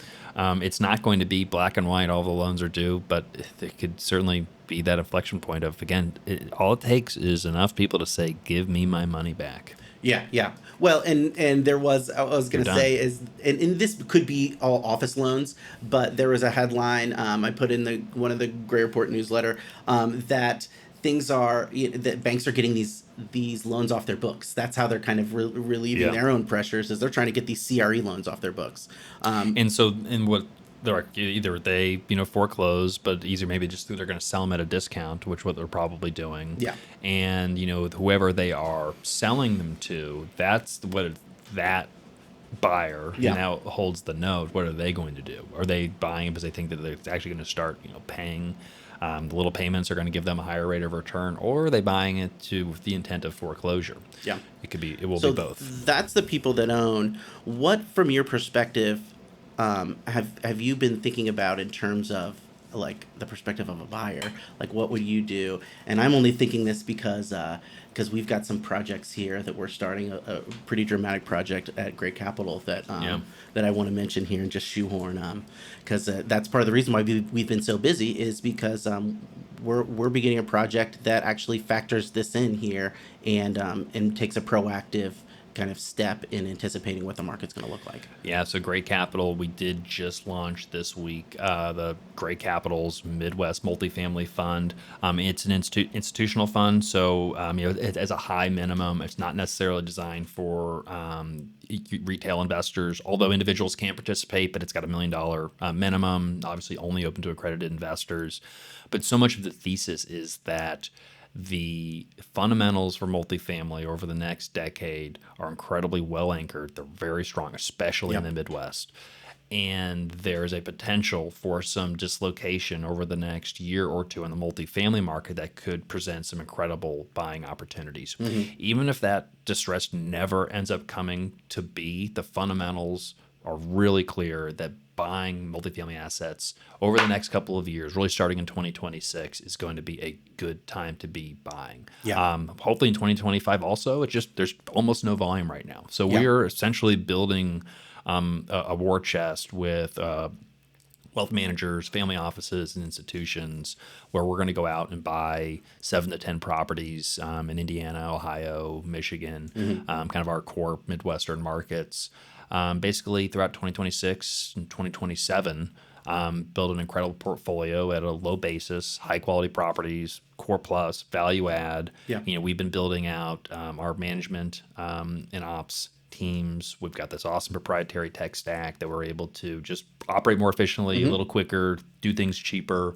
it's not going to be black and white, all the loans are due, but it could certainly be that inflection point of, again, all it takes is enough people to say, give me my money back. Yeah, yeah. Well, and there was, I was going to say is, and this could be all office loans, but there was a headline I put in one of the Gray Report newsletter that things are, that banks are getting these loans off their books. That's how they're kind of relieving their own pressures, is they're trying to get these CRE loans off their books. And what they're either they foreclose, but easier maybe just they're going to sell them at a discount, which what they're probably doing. Yeah. And whoever they are selling them to, that's what that buyer who now holds the note. What are they going to do? Are they buying because they think that they're actually going to start paying? The little payments are going to give them a higher rate of return, or are they buying it with the intent of foreclosure? Yeah. It will be both. That's the people that own. What, from your perspective, have you been thinking about in terms of like the perspective of a buyer? Like, what would you do? And I'm only thinking this because we've got some projects here that we're starting a pretty dramatic project at Great Capital that that I want to mention here and just shoehorn because that's part of the reason why we've been so busy, is because we're beginning a project that actually factors this in here and takes a proactive kind of step in anticipating what the market's going to look like. Yeah, so Great Capital, we did just launch this week the Great Capital's Midwest Multifamily Fund. It's an institutional fund, so as a high minimum, it's not necessarily designed for retail investors, although individuals can participate, but it's got $1 million minimum, obviously only open to accredited investors. But so much of the thesis is that the fundamentals for multifamily over the next decade are incredibly well anchored. They're very strong, especially in the Midwest. And there's a potential for some dislocation over the next year or two in the multifamily market that could present some incredible buying opportunities. Even if that distress never ends up coming to be, the fundamentals are really clear that buying multifamily assets over the next couple of years, really starting in 2026, is going to be a good time to be buying. Hopefully in 2025 also. It's just there's almost no volume right now. So we are essentially building a war chest with wealth managers, family offices, and institutions where we're going to go out and buy 7 to 10 properties in Indiana, Ohio, Michigan, kind of our core Midwestern markets. Basically throughout 2026 and 2027, build an incredible portfolio at a low basis, high quality properties, core plus, value add. We've been building out our management and ops teams. We've got this awesome proprietary tech stack that we're able to just operate more efficiently, a little quicker, do things cheaper.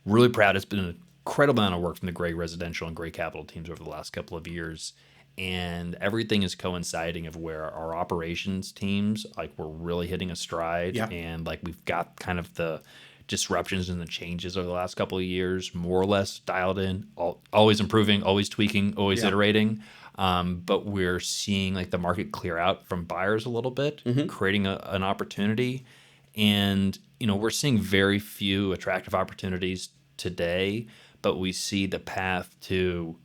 Really proud. It's been an incredible amount of work from the Gray Residential and Gray Capital teams over the last couple of years. And everything is coinciding of where our operations teams, like, we're really hitting a stride. And like we've got kind of the disruptions and the changes over the last couple of years more or less dialed in, always improving, always tweaking, always iterating. But we're seeing like the market clear out from buyers a little bit, creating an opportunity. And, we're seeing very few attractive opportunities today, but we see the path to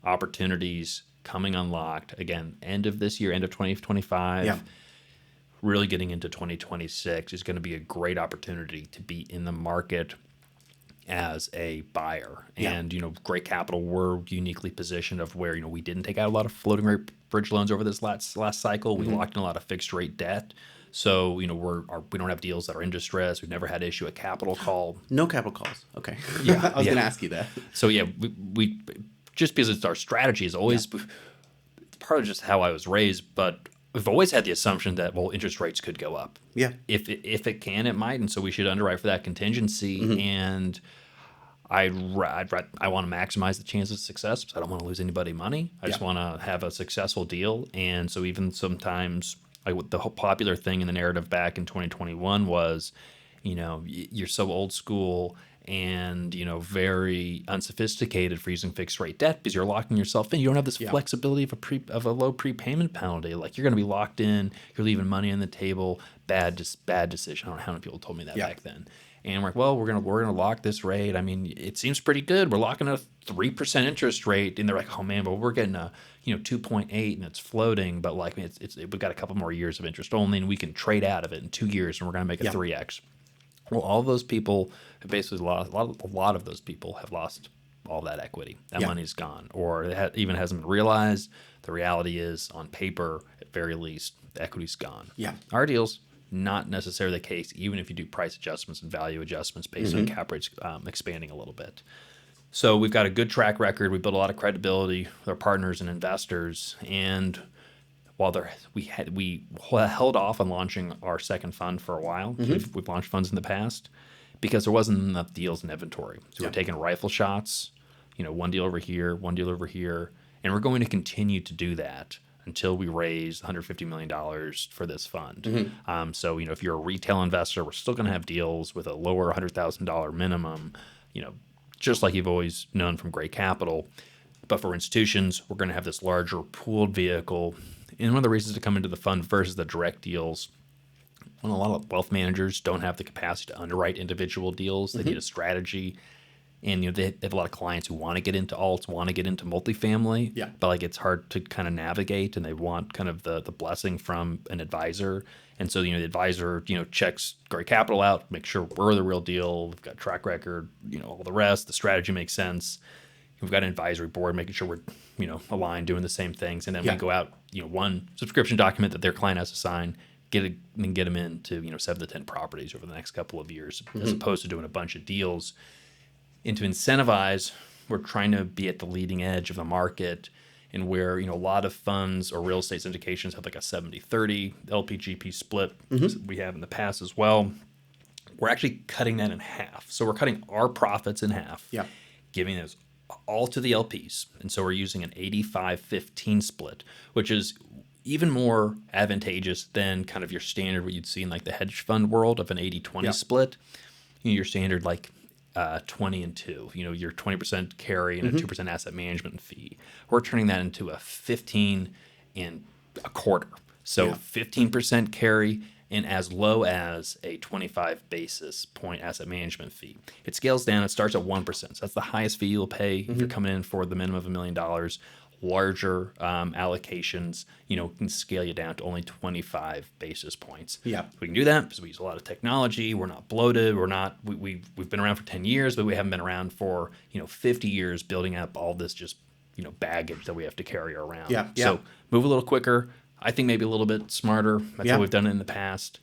opportunities coming unlocked again, end of this year, end of 2025, really getting into 2026 is going to be a great opportunity to be in the market as a buyer. And, Great Capital, we're uniquely positioned of where, we didn't take out a lot of floating rate bridge loans over this last cycle. We locked in a lot of fixed rate debt. So, we don't have deals that are in distress. We've never had to issue a capital call. No capital calls. Okay. Yeah, I was yeah. going to ask you that. So, yeah, we just because it's our strategy is always it's part of just how I was raised, but we've always had the assumption that, well, interest rates could go up. Yeah. If it can, it might, and so we should underwrite for that contingency. And I want to maximize the chances of success because I don't want to lose anybody money. I just want to have a successful deal. And so even sometimes, the whole popular thing in the narrative back in 2021 was, you're so old school and, very unsophisticated for using fixed rate debt because you're locking yourself in. You don't have this flexibility of a low prepayment penalty. Like, you're going to be locked in. You're leaving money on the table. Bad decision. I don't know how many people told me that back then. And we're like, well, we're gonna lock this rate. I mean, it seems pretty good. We're locking a 3% interest rate, and they're like, oh man, but we're getting a 2.8 and it's floating, but like we've got a couple more years of interest only, and we can trade out of it in 2 years, and we're gonna make a 3x. Well, all those people have basically lost. A lot of those people have lost all that equity. That money's gone, or it even hasn't been realized. The reality is, on paper, at very least, the equity's gone. Yeah. Our deals, not necessarily the case, even if you do price adjustments and value adjustments based on cap rates expanding a little bit. So we've got a good track record. We built a lot of credibility with our partners and investors. And while we held off on launching our second fund for a while, we've launched funds in the past because there wasn't enough deals in inventory. So we're taking rifle shots, one deal over here, one deal over here, and we're going to continue to do that until we raise $150 million for this fund. So, if you're a retail investor, we're still going to have deals with a lower $100,000 minimum, just like you've always known from Gray Capital. But for institutions, we're going to have this larger pooled vehicle. And one of the reasons to come into the fund versus the direct deals, a lot of wealth managers don't have the capacity to underwrite individual deals. They need a strategy. And they have a lot of clients who want to get into alts, want to get into multifamily, but it's hard to kind of navigate, and they want kind of the blessing from an advisor. And so the advisor checks Gray Capital out, make sure we're the real deal, we've got track record, all the rest, the strategy makes sense. We've got an advisory board making sure we're aligned, doing the same things, and then we go out one subscription document that their client has to sign, get them into 7 to 10 properties over the next couple of years, as opposed to doing a bunch of deals. And to incentivize, we're trying to be at the leading edge of the market, and where a lot of funds or real estate syndications have like a 70-30 LP-GP split we have in the past as well. We're actually cutting that in half. So we're cutting our profits in half, giving those all to the LPs. And so we're using an 85-15 split, which is even more advantageous than kind of your standard what you'd see in like the hedge fund world of an 80-20 split. Your standard 20 and 2, your 20% carry and a 2% asset management fee. We're turning that into a 15 and a quarter. So 15% carry and as low as a 25 basis point asset management fee. It scales down. It starts at 1%. So that's the highest fee you'll pay if you're coming in for the minimum of $1 million. Larger allocations, can scale you down to only 25 basis points. We can do that because we use a lot of technology. We're not bloated. We've been around for 10 years, but we haven't been around for 50 years building up all this just baggage that we have to carry around. So move a little quicker. I think maybe a little bit smarter. That's how we've done it in the past.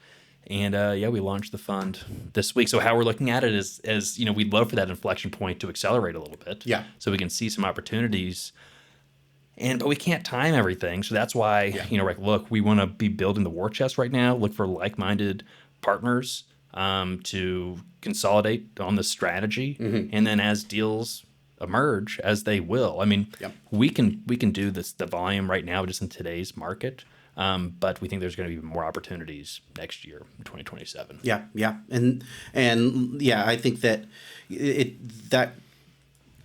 And we launched the fund this week. So how we're looking at it is we'd love for that inflection point to accelerate a little bit. So we can see some opportunities. But we can't time everything. So that's why, look, we want to be building the war chest right now, look for like-minded partners to consolidate on this strategy. And then as deals emerge, as they will, we can do the volume right now just in today's market. But we think there's going to be more opportunities next year, 2027. And I think that that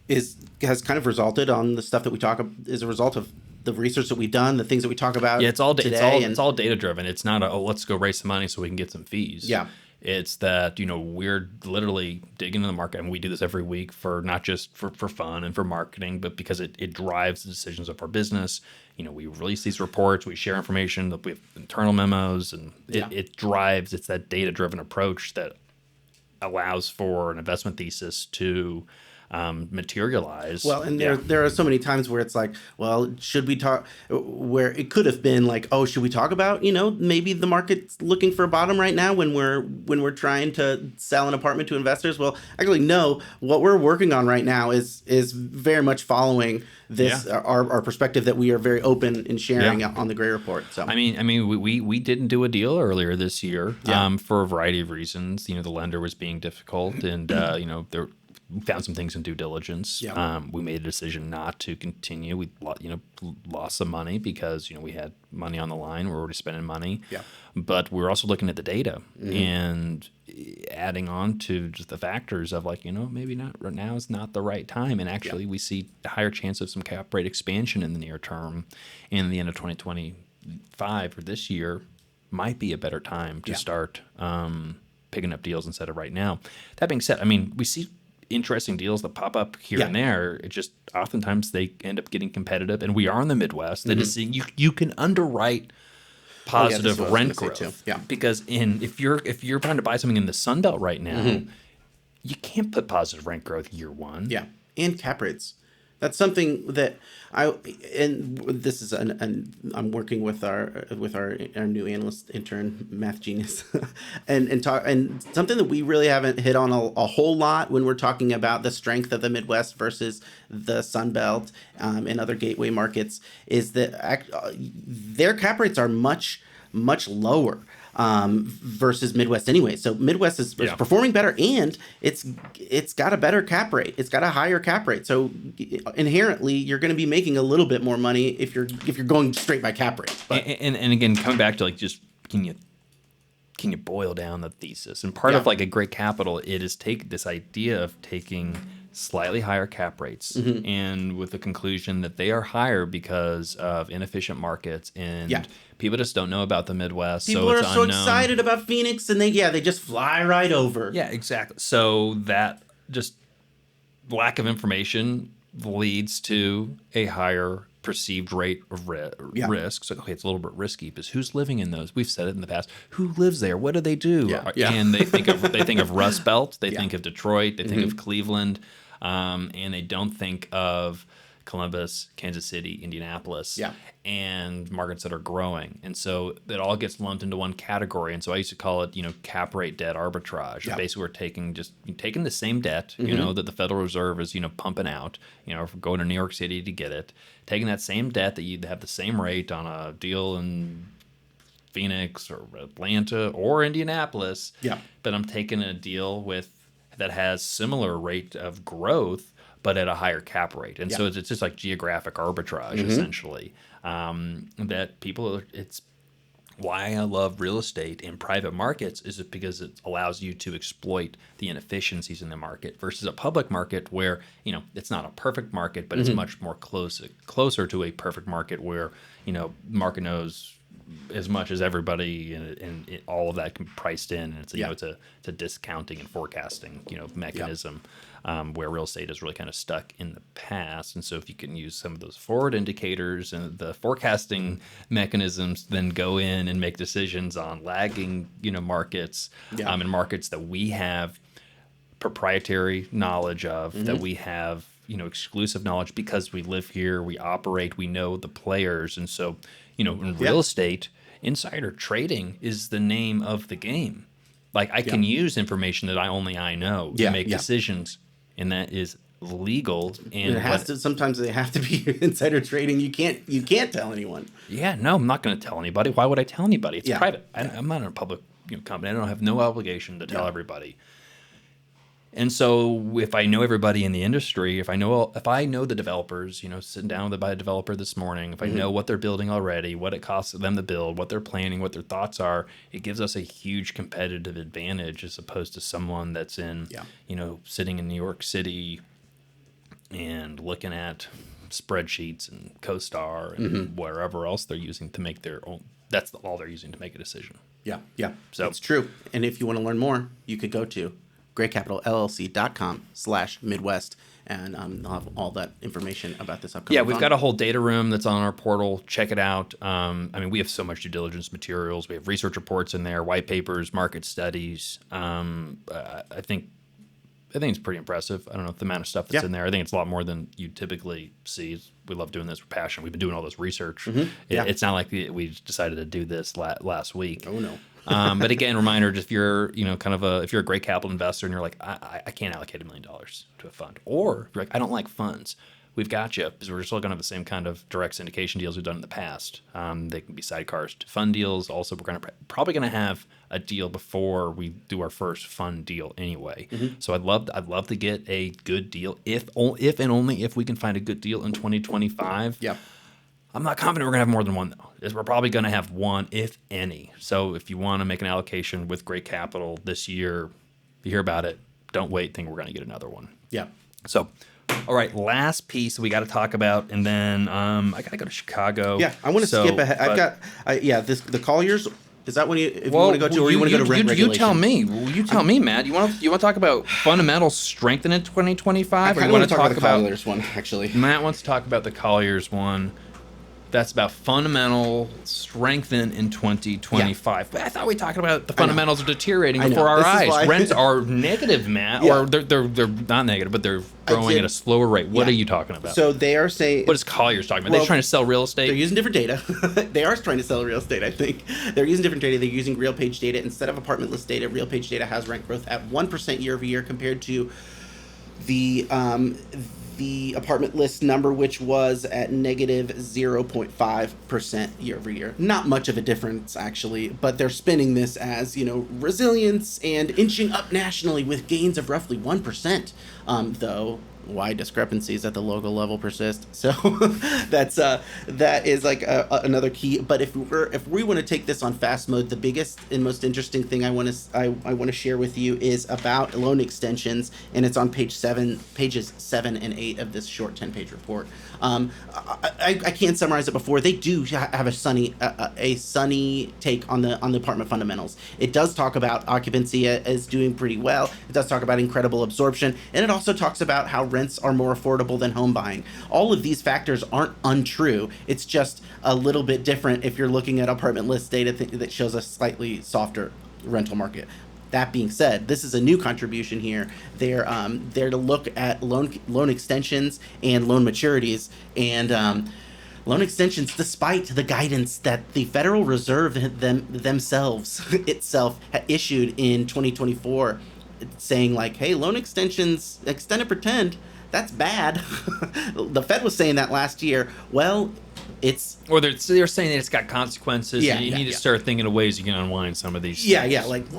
has kind of resulted on the stuff that we talk about as a result of the research that we've done, the things that we talk about. It's all data driven. It's not let's go raise some money so we can get some fees. It's that we're literally digging into the market, and we do this every week for not just for fun and for marketing, but because it drives the decisions of our business. We release these reports, we share information, we have internal memos, and it drives. It's that data driven approach that allows for an investment thesis to materialize. Well, and there are so many times where it's like, well, should we talk? Where it could have been like, oh, should we talk about, maybe the market's looking for a bottom right now when we're trying to sell an apartment to investors. Well, actually, no. What we're working on right now is very much following this our perspective that we are very open in sharing on the Gray Report. So I mean, we didn't do a deal earlier this year for a variety of reasons. The lender was being difficult, and there. We found some things in due diligence. We made a decision not to continue. We lost some money because we had money on the line. We're already spending money. But we're also looking at the data and adding on to just the factors of maybe not right now is not the right time. And actually, we see a higher chance of some cap rate expansion in the near term. In the end of 2025 or this year might be a better time to start picking up deals instead of right now. That being said, we see interesting deals that pop up here and there. It just oftentimes they end up getting competitive, and we are in the Midwest. That is seeing you can underwrite positive rent growth because if you're trying to buy something in the Sun Belt right now, you can't put positive rent growth year one. And cap rates. That's something that this is I'm working with our new analyst intern, math genius, and something that we really haven't hit on a whole lot when we're talking about the strength of the Midwest versus the Sun Belt and other gateway markets is that their cap rates are much lower versus Midwest anyway. So Midwest is performing better, and it's got a better cap rate. It's got a higher cap rate. So inherently, you're going to be making a little bit more money if you're going straight by cap rate. But and again, coming back to just can you boil down the thesis? And part of a great capital, it is this idea of taking slightly higher cap rates and with the conclusion that they are higher because of inefficient markets and people just don't know about the Midwest. People are so excited about Phoenix and they just fly right over. Yeah, exactly. So that just lack of information leads to a higher perceived rate of risk. So, okay, it's a little bit risky because who's living in those? We've said it in the past. Who lives there? What do they do? And they think of Rust Belt. They think of Detroit. They think of Cleveland. And they don't think of Columbus, Kansas City, Indianapolis, and markets that are growing. And so it all gets lumped into one category. And so I used to call it, cap rate debt arbitrage. Basically, we're taking the same debt, that the Federal Reserve is, pumping out, going to New York City to get it, taking that same debt that you'd have the same rate on a deal in Phoenix or Atlanta or Indianapolis. But I'm taking a deal that has similar rate of growth, but at a higher cap rate. And so it's just like geographic arbitrage, essentially. It's why I love real estate in private markets is it because it allows you to exploit the inefficiencies in the market versus a public market where, it's not a perfect market, but it's much more closer to a perfect market where, market knows as much as everybody and all of that priced in. And it's it's a discounting and forecasting mechanism where real estate is really kind of stuck in the past. And so if you can use some of those forward indicators and the forecasting mechanisms, then go in and make decisions on lagging markets and markets that we have proprietary knowledge of, that we have exclusive knowledge because we live here, we operate, we know the players. And so in real estate, insider trading is the name of the game. Like I can use information that I know to make decisions, and that is legal. And sometimes they have to be insider trading. You can't tell anyone. Yeah, no, I'm not going to tell anybody. Why would I tell anybody? It's private. I'm not in a public company. I don't have no obligation to tell everybody. And so if I know everybody in the industry, if I know the developers, sitting down with a developer this morning, if I know what they're building already, what it costs them to build, what they're planning, what their thoughts are, it gives us a huge competitive advantage as opposed to someone that's in, sitting in New York City and looking at spreadsheets and CoStar and wherever else they're using to make their own. That's all they're using to make a decision. So it's true. And if you want to learn more, you could go to graycapitalllc.com/Midwest, and they'll have all that information about this upcoming. Yeah, we've got a whole data room that's on our portal. Check it out. We have so much due diligence materials. We have research reports in there, white papers, market studies. I think think it's pretty impressive. I don't know if the amount of stuff that's in there. I think it's a lot more than you typically see. We love doing this with passion. We've been doing all this research. It's not like we decided to do this last week. Oh no. But again, reminder: just if you're if you're a great capital investor and you're like, I can't allocate $1 million to a fund, or you're like, I don't like funds. We've got you, because we're still going to have the same kind of direct syndication deals we've done in the past. They can be sidecars to fund deals. Also, we're probably going to have a deal before we do our first fund deal anyway. So I'd love to get a good deal if and only if we can find a good deal in 2025. Yeah. I'm not confident we're going to have more than one, though. We're probably going to have one, if any. So if you want to make an allocation with great capital this year, if you hear about it, don't wait. Think we're going to get another one. Yeah. So, all right, last piece we got to talk about, and then I got to go to Chicago. Yeah, I want to skip ahead. The Colliers. Is that what you want to go to, or you want to go to rent regulation? You tell me. You tell me, Matt. You want to talk about fundamentals strengthen in 2025? I want to talk about the Colliers one, actually. Matt wants to talk about the Colliers one. That's about fundamental strengthen in 2025. But I thought we talked about the fundamentals are deteriorating before our eyes. Rents are negative, Matt, or they're not negative, but they're growing at a slower rate. What are you talking about? So they are saying. What is Colliers talking about? They're trying to sell real estate. They're using different data. They are trying to sell real estate. I think they're using different data. They're using RealPage data instead of apartment list data. RealPage data has rent growth at 1% year over year compared to the apartment list number, which was at negative 0.5% year over year. Not much of a difference, actually, but they're spinning this as, resilience and inching up nationally with gains of roughly 1%, though wide discrepancies at the local level persist. So that is like another key. But if we want to take this on fast mode, the biggest and most interesting thing I want to share with you is about loan extensions, and it's on pages 7 and 8 of this short 10-page report. I can't summarize it before. They do have a sunny take on the apartment fundamentals. It does talk about occupancy as doing pretty well. It does talk about incredible absorption, and it also talks about how rents are more affordable than home buying. All of these factors aren't untrue. It's just a little bit different if you're looking at apartment list data that shows a slightly softer rental market. That being said, this is a new contribution here. They're to look at loan extensions and loan maturities, and loan extensions, despite the guidance that the Federal Reserve itself issued in 2024, saying like, hey, loan extensions, extend and pretend, that's bad. The Fed was saying that last year. Well, they're saying that it's got consequences. You need to start thinking of ways you can unwind some of these things. Like,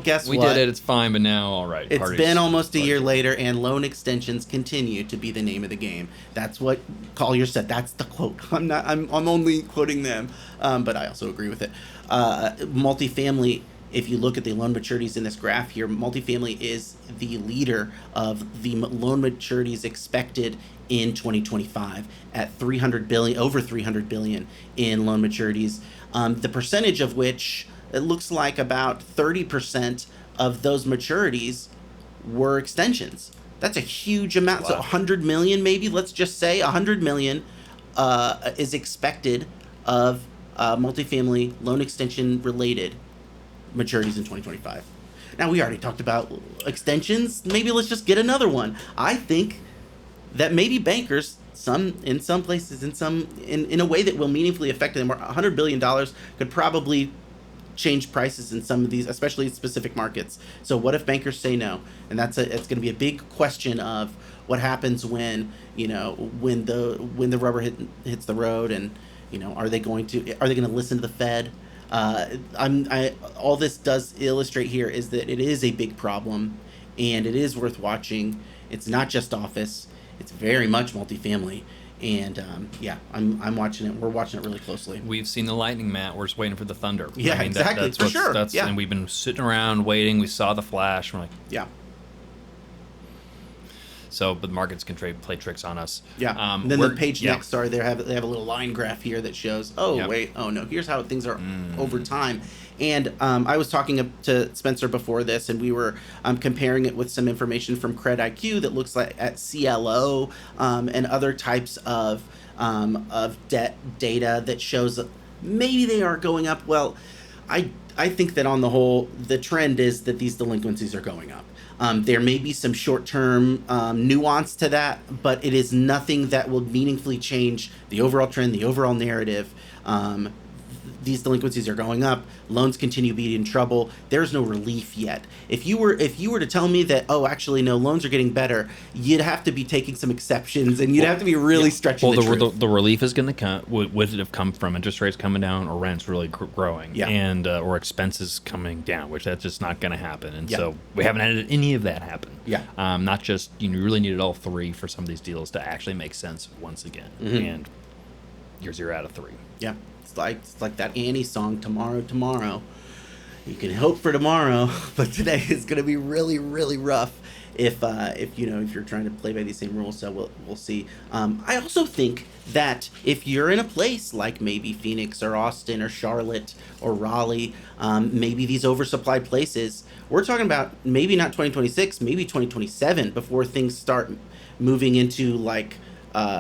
guess what? We did it, it's fine, but now, all right. It's been almost a year later, and loan extensions continue to be the name of the game. That's what Collier said. That's the quote. I'm only quoting them, but I also agree with it. Multifamily, if you look at the loan maturities in this graph here, multifamily is the leader of the loan maturities expected in 2025 at over 300 billion in loan maturities. The percentage of which, it looks like about 30% of those maturities were extensions. That's a huge amount. Wow. So 100 million, maybe, let's just say 100 million is expected of multifamily loan extension related maturities in 2025. Now, we already talked about extensions. Maybe let's just get another one. I think that maybe bankers, in some places, in a way that will meaningfully affect them, $100 billion could probably change prices in some of these, especially in specific markets. So what if bankers say no? And it's going to be a big question of what happens when the rubber hits the road, and are they going to listen to the Fed? All this does illustrate here is that it is a big problem, and it is worth watching. It's not just office; it's very much multifamily, and I'm watching it. We're watching it really closely. We've seen the lightning, Matt. We're just waiting for the thunder. Yeah, exactly. For sure. And we've been sitting around waiting. We saw the flash. We're like, yeah. So, but the markets can play tricks on us. Yeah. And then the page next, they have a little line graph here that shows, here's how things are over time. And I was talking to Spencer before this, and we were comparing it with some information from CredIQ that looks like at CLO and other types of debt data that shows that maybe they are going up. Well, I think that on the whole, the trend is that these delinquencies are going up. There may be some short-term nuance to that, but it is nothing that will meaningfully change the overall trend, the overall narrative. These delinquencies are going up. Loans continue to be in trouble. There's no relief yet. If you were to tell me that, oh, actually no, loans are getting better, you'd have to be taking some exceptions, and you'd have to be really stretching the truth. The relief is going to come. Would it have come from interest rates coming down or rents really growing, and or expenses coming down, which that's just not going to happen. And so we haven't had any of that happen. Not just you really needed all three for some of these deals to actually make sense once again. And you're 0 out of 3. Yeah. It's like that Annie song, Tomorrow. You can hope for tomorrow, but today is going to be really, really rough if you're trying to play by these same rules. So we'll see. I also think that if you're in a place like maybe Phoenix or Austin or Charlotte or Raleigh, maybe these oversupplied places, we're talking about maybe not 2026, maybe 2027 before things start moving into like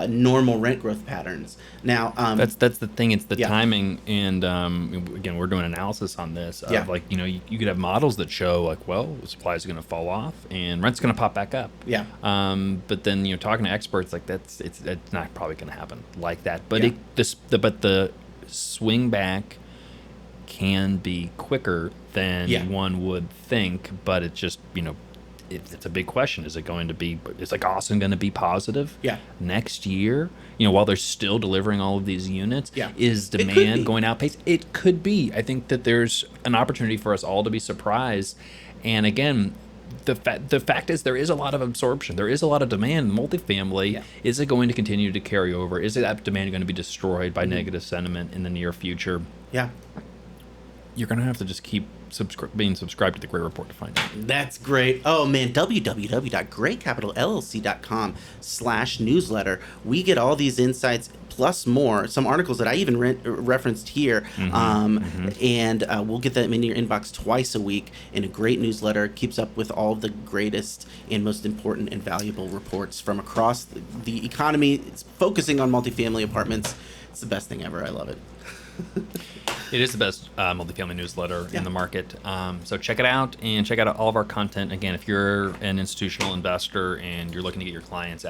normal rent growth patterns. Now, that's the thing. It's the timing, and again, we're doing analysis on this. Of like you could have models that show like, well, supply is going to fall off and rent's going to pop back up. But then talking to experts, like it's not probably going to happen like that. But the swing back can be quicker than one would think. But it's just it's a big question. Is it going to be? Is like Austin going to be positive? Next year, while they're still delivering all of these units, is demand going to outpace? It could be. I think that there's an opportunity for us all to be surprised. And again, the fact is there is a lot of absorption. There is a lot of demand in multifamily. Is it going to continue to carry over? Is that demand going to be destroyed by negative sentiment in the near future? You're going to have to just keep being subscribed to the Gray Report to find out. That's great. Oh, man, www.graycapitalllc.com/newsletter. We get all these insights plus more, some articles that I even referenced here. And we'll get them in your inbox twice a week in a great newsletter. It keeps up with all the greatest and most important and valuable reports from across the economy. It's focusing on multifamily apartments. It's the best thing ever. I love it. It is the best multifamily newsletter in the market. So check it out and check out all of our content. Again, if you're an institutional investor and you're looking to get your clients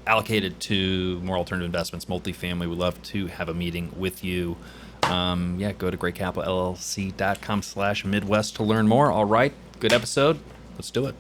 allocated to more alternative investments, multifamily, we'd love to have a meeting with you. Go to graycapitalllc.com/Midwest to learn more. All right, good episode. Let's do it.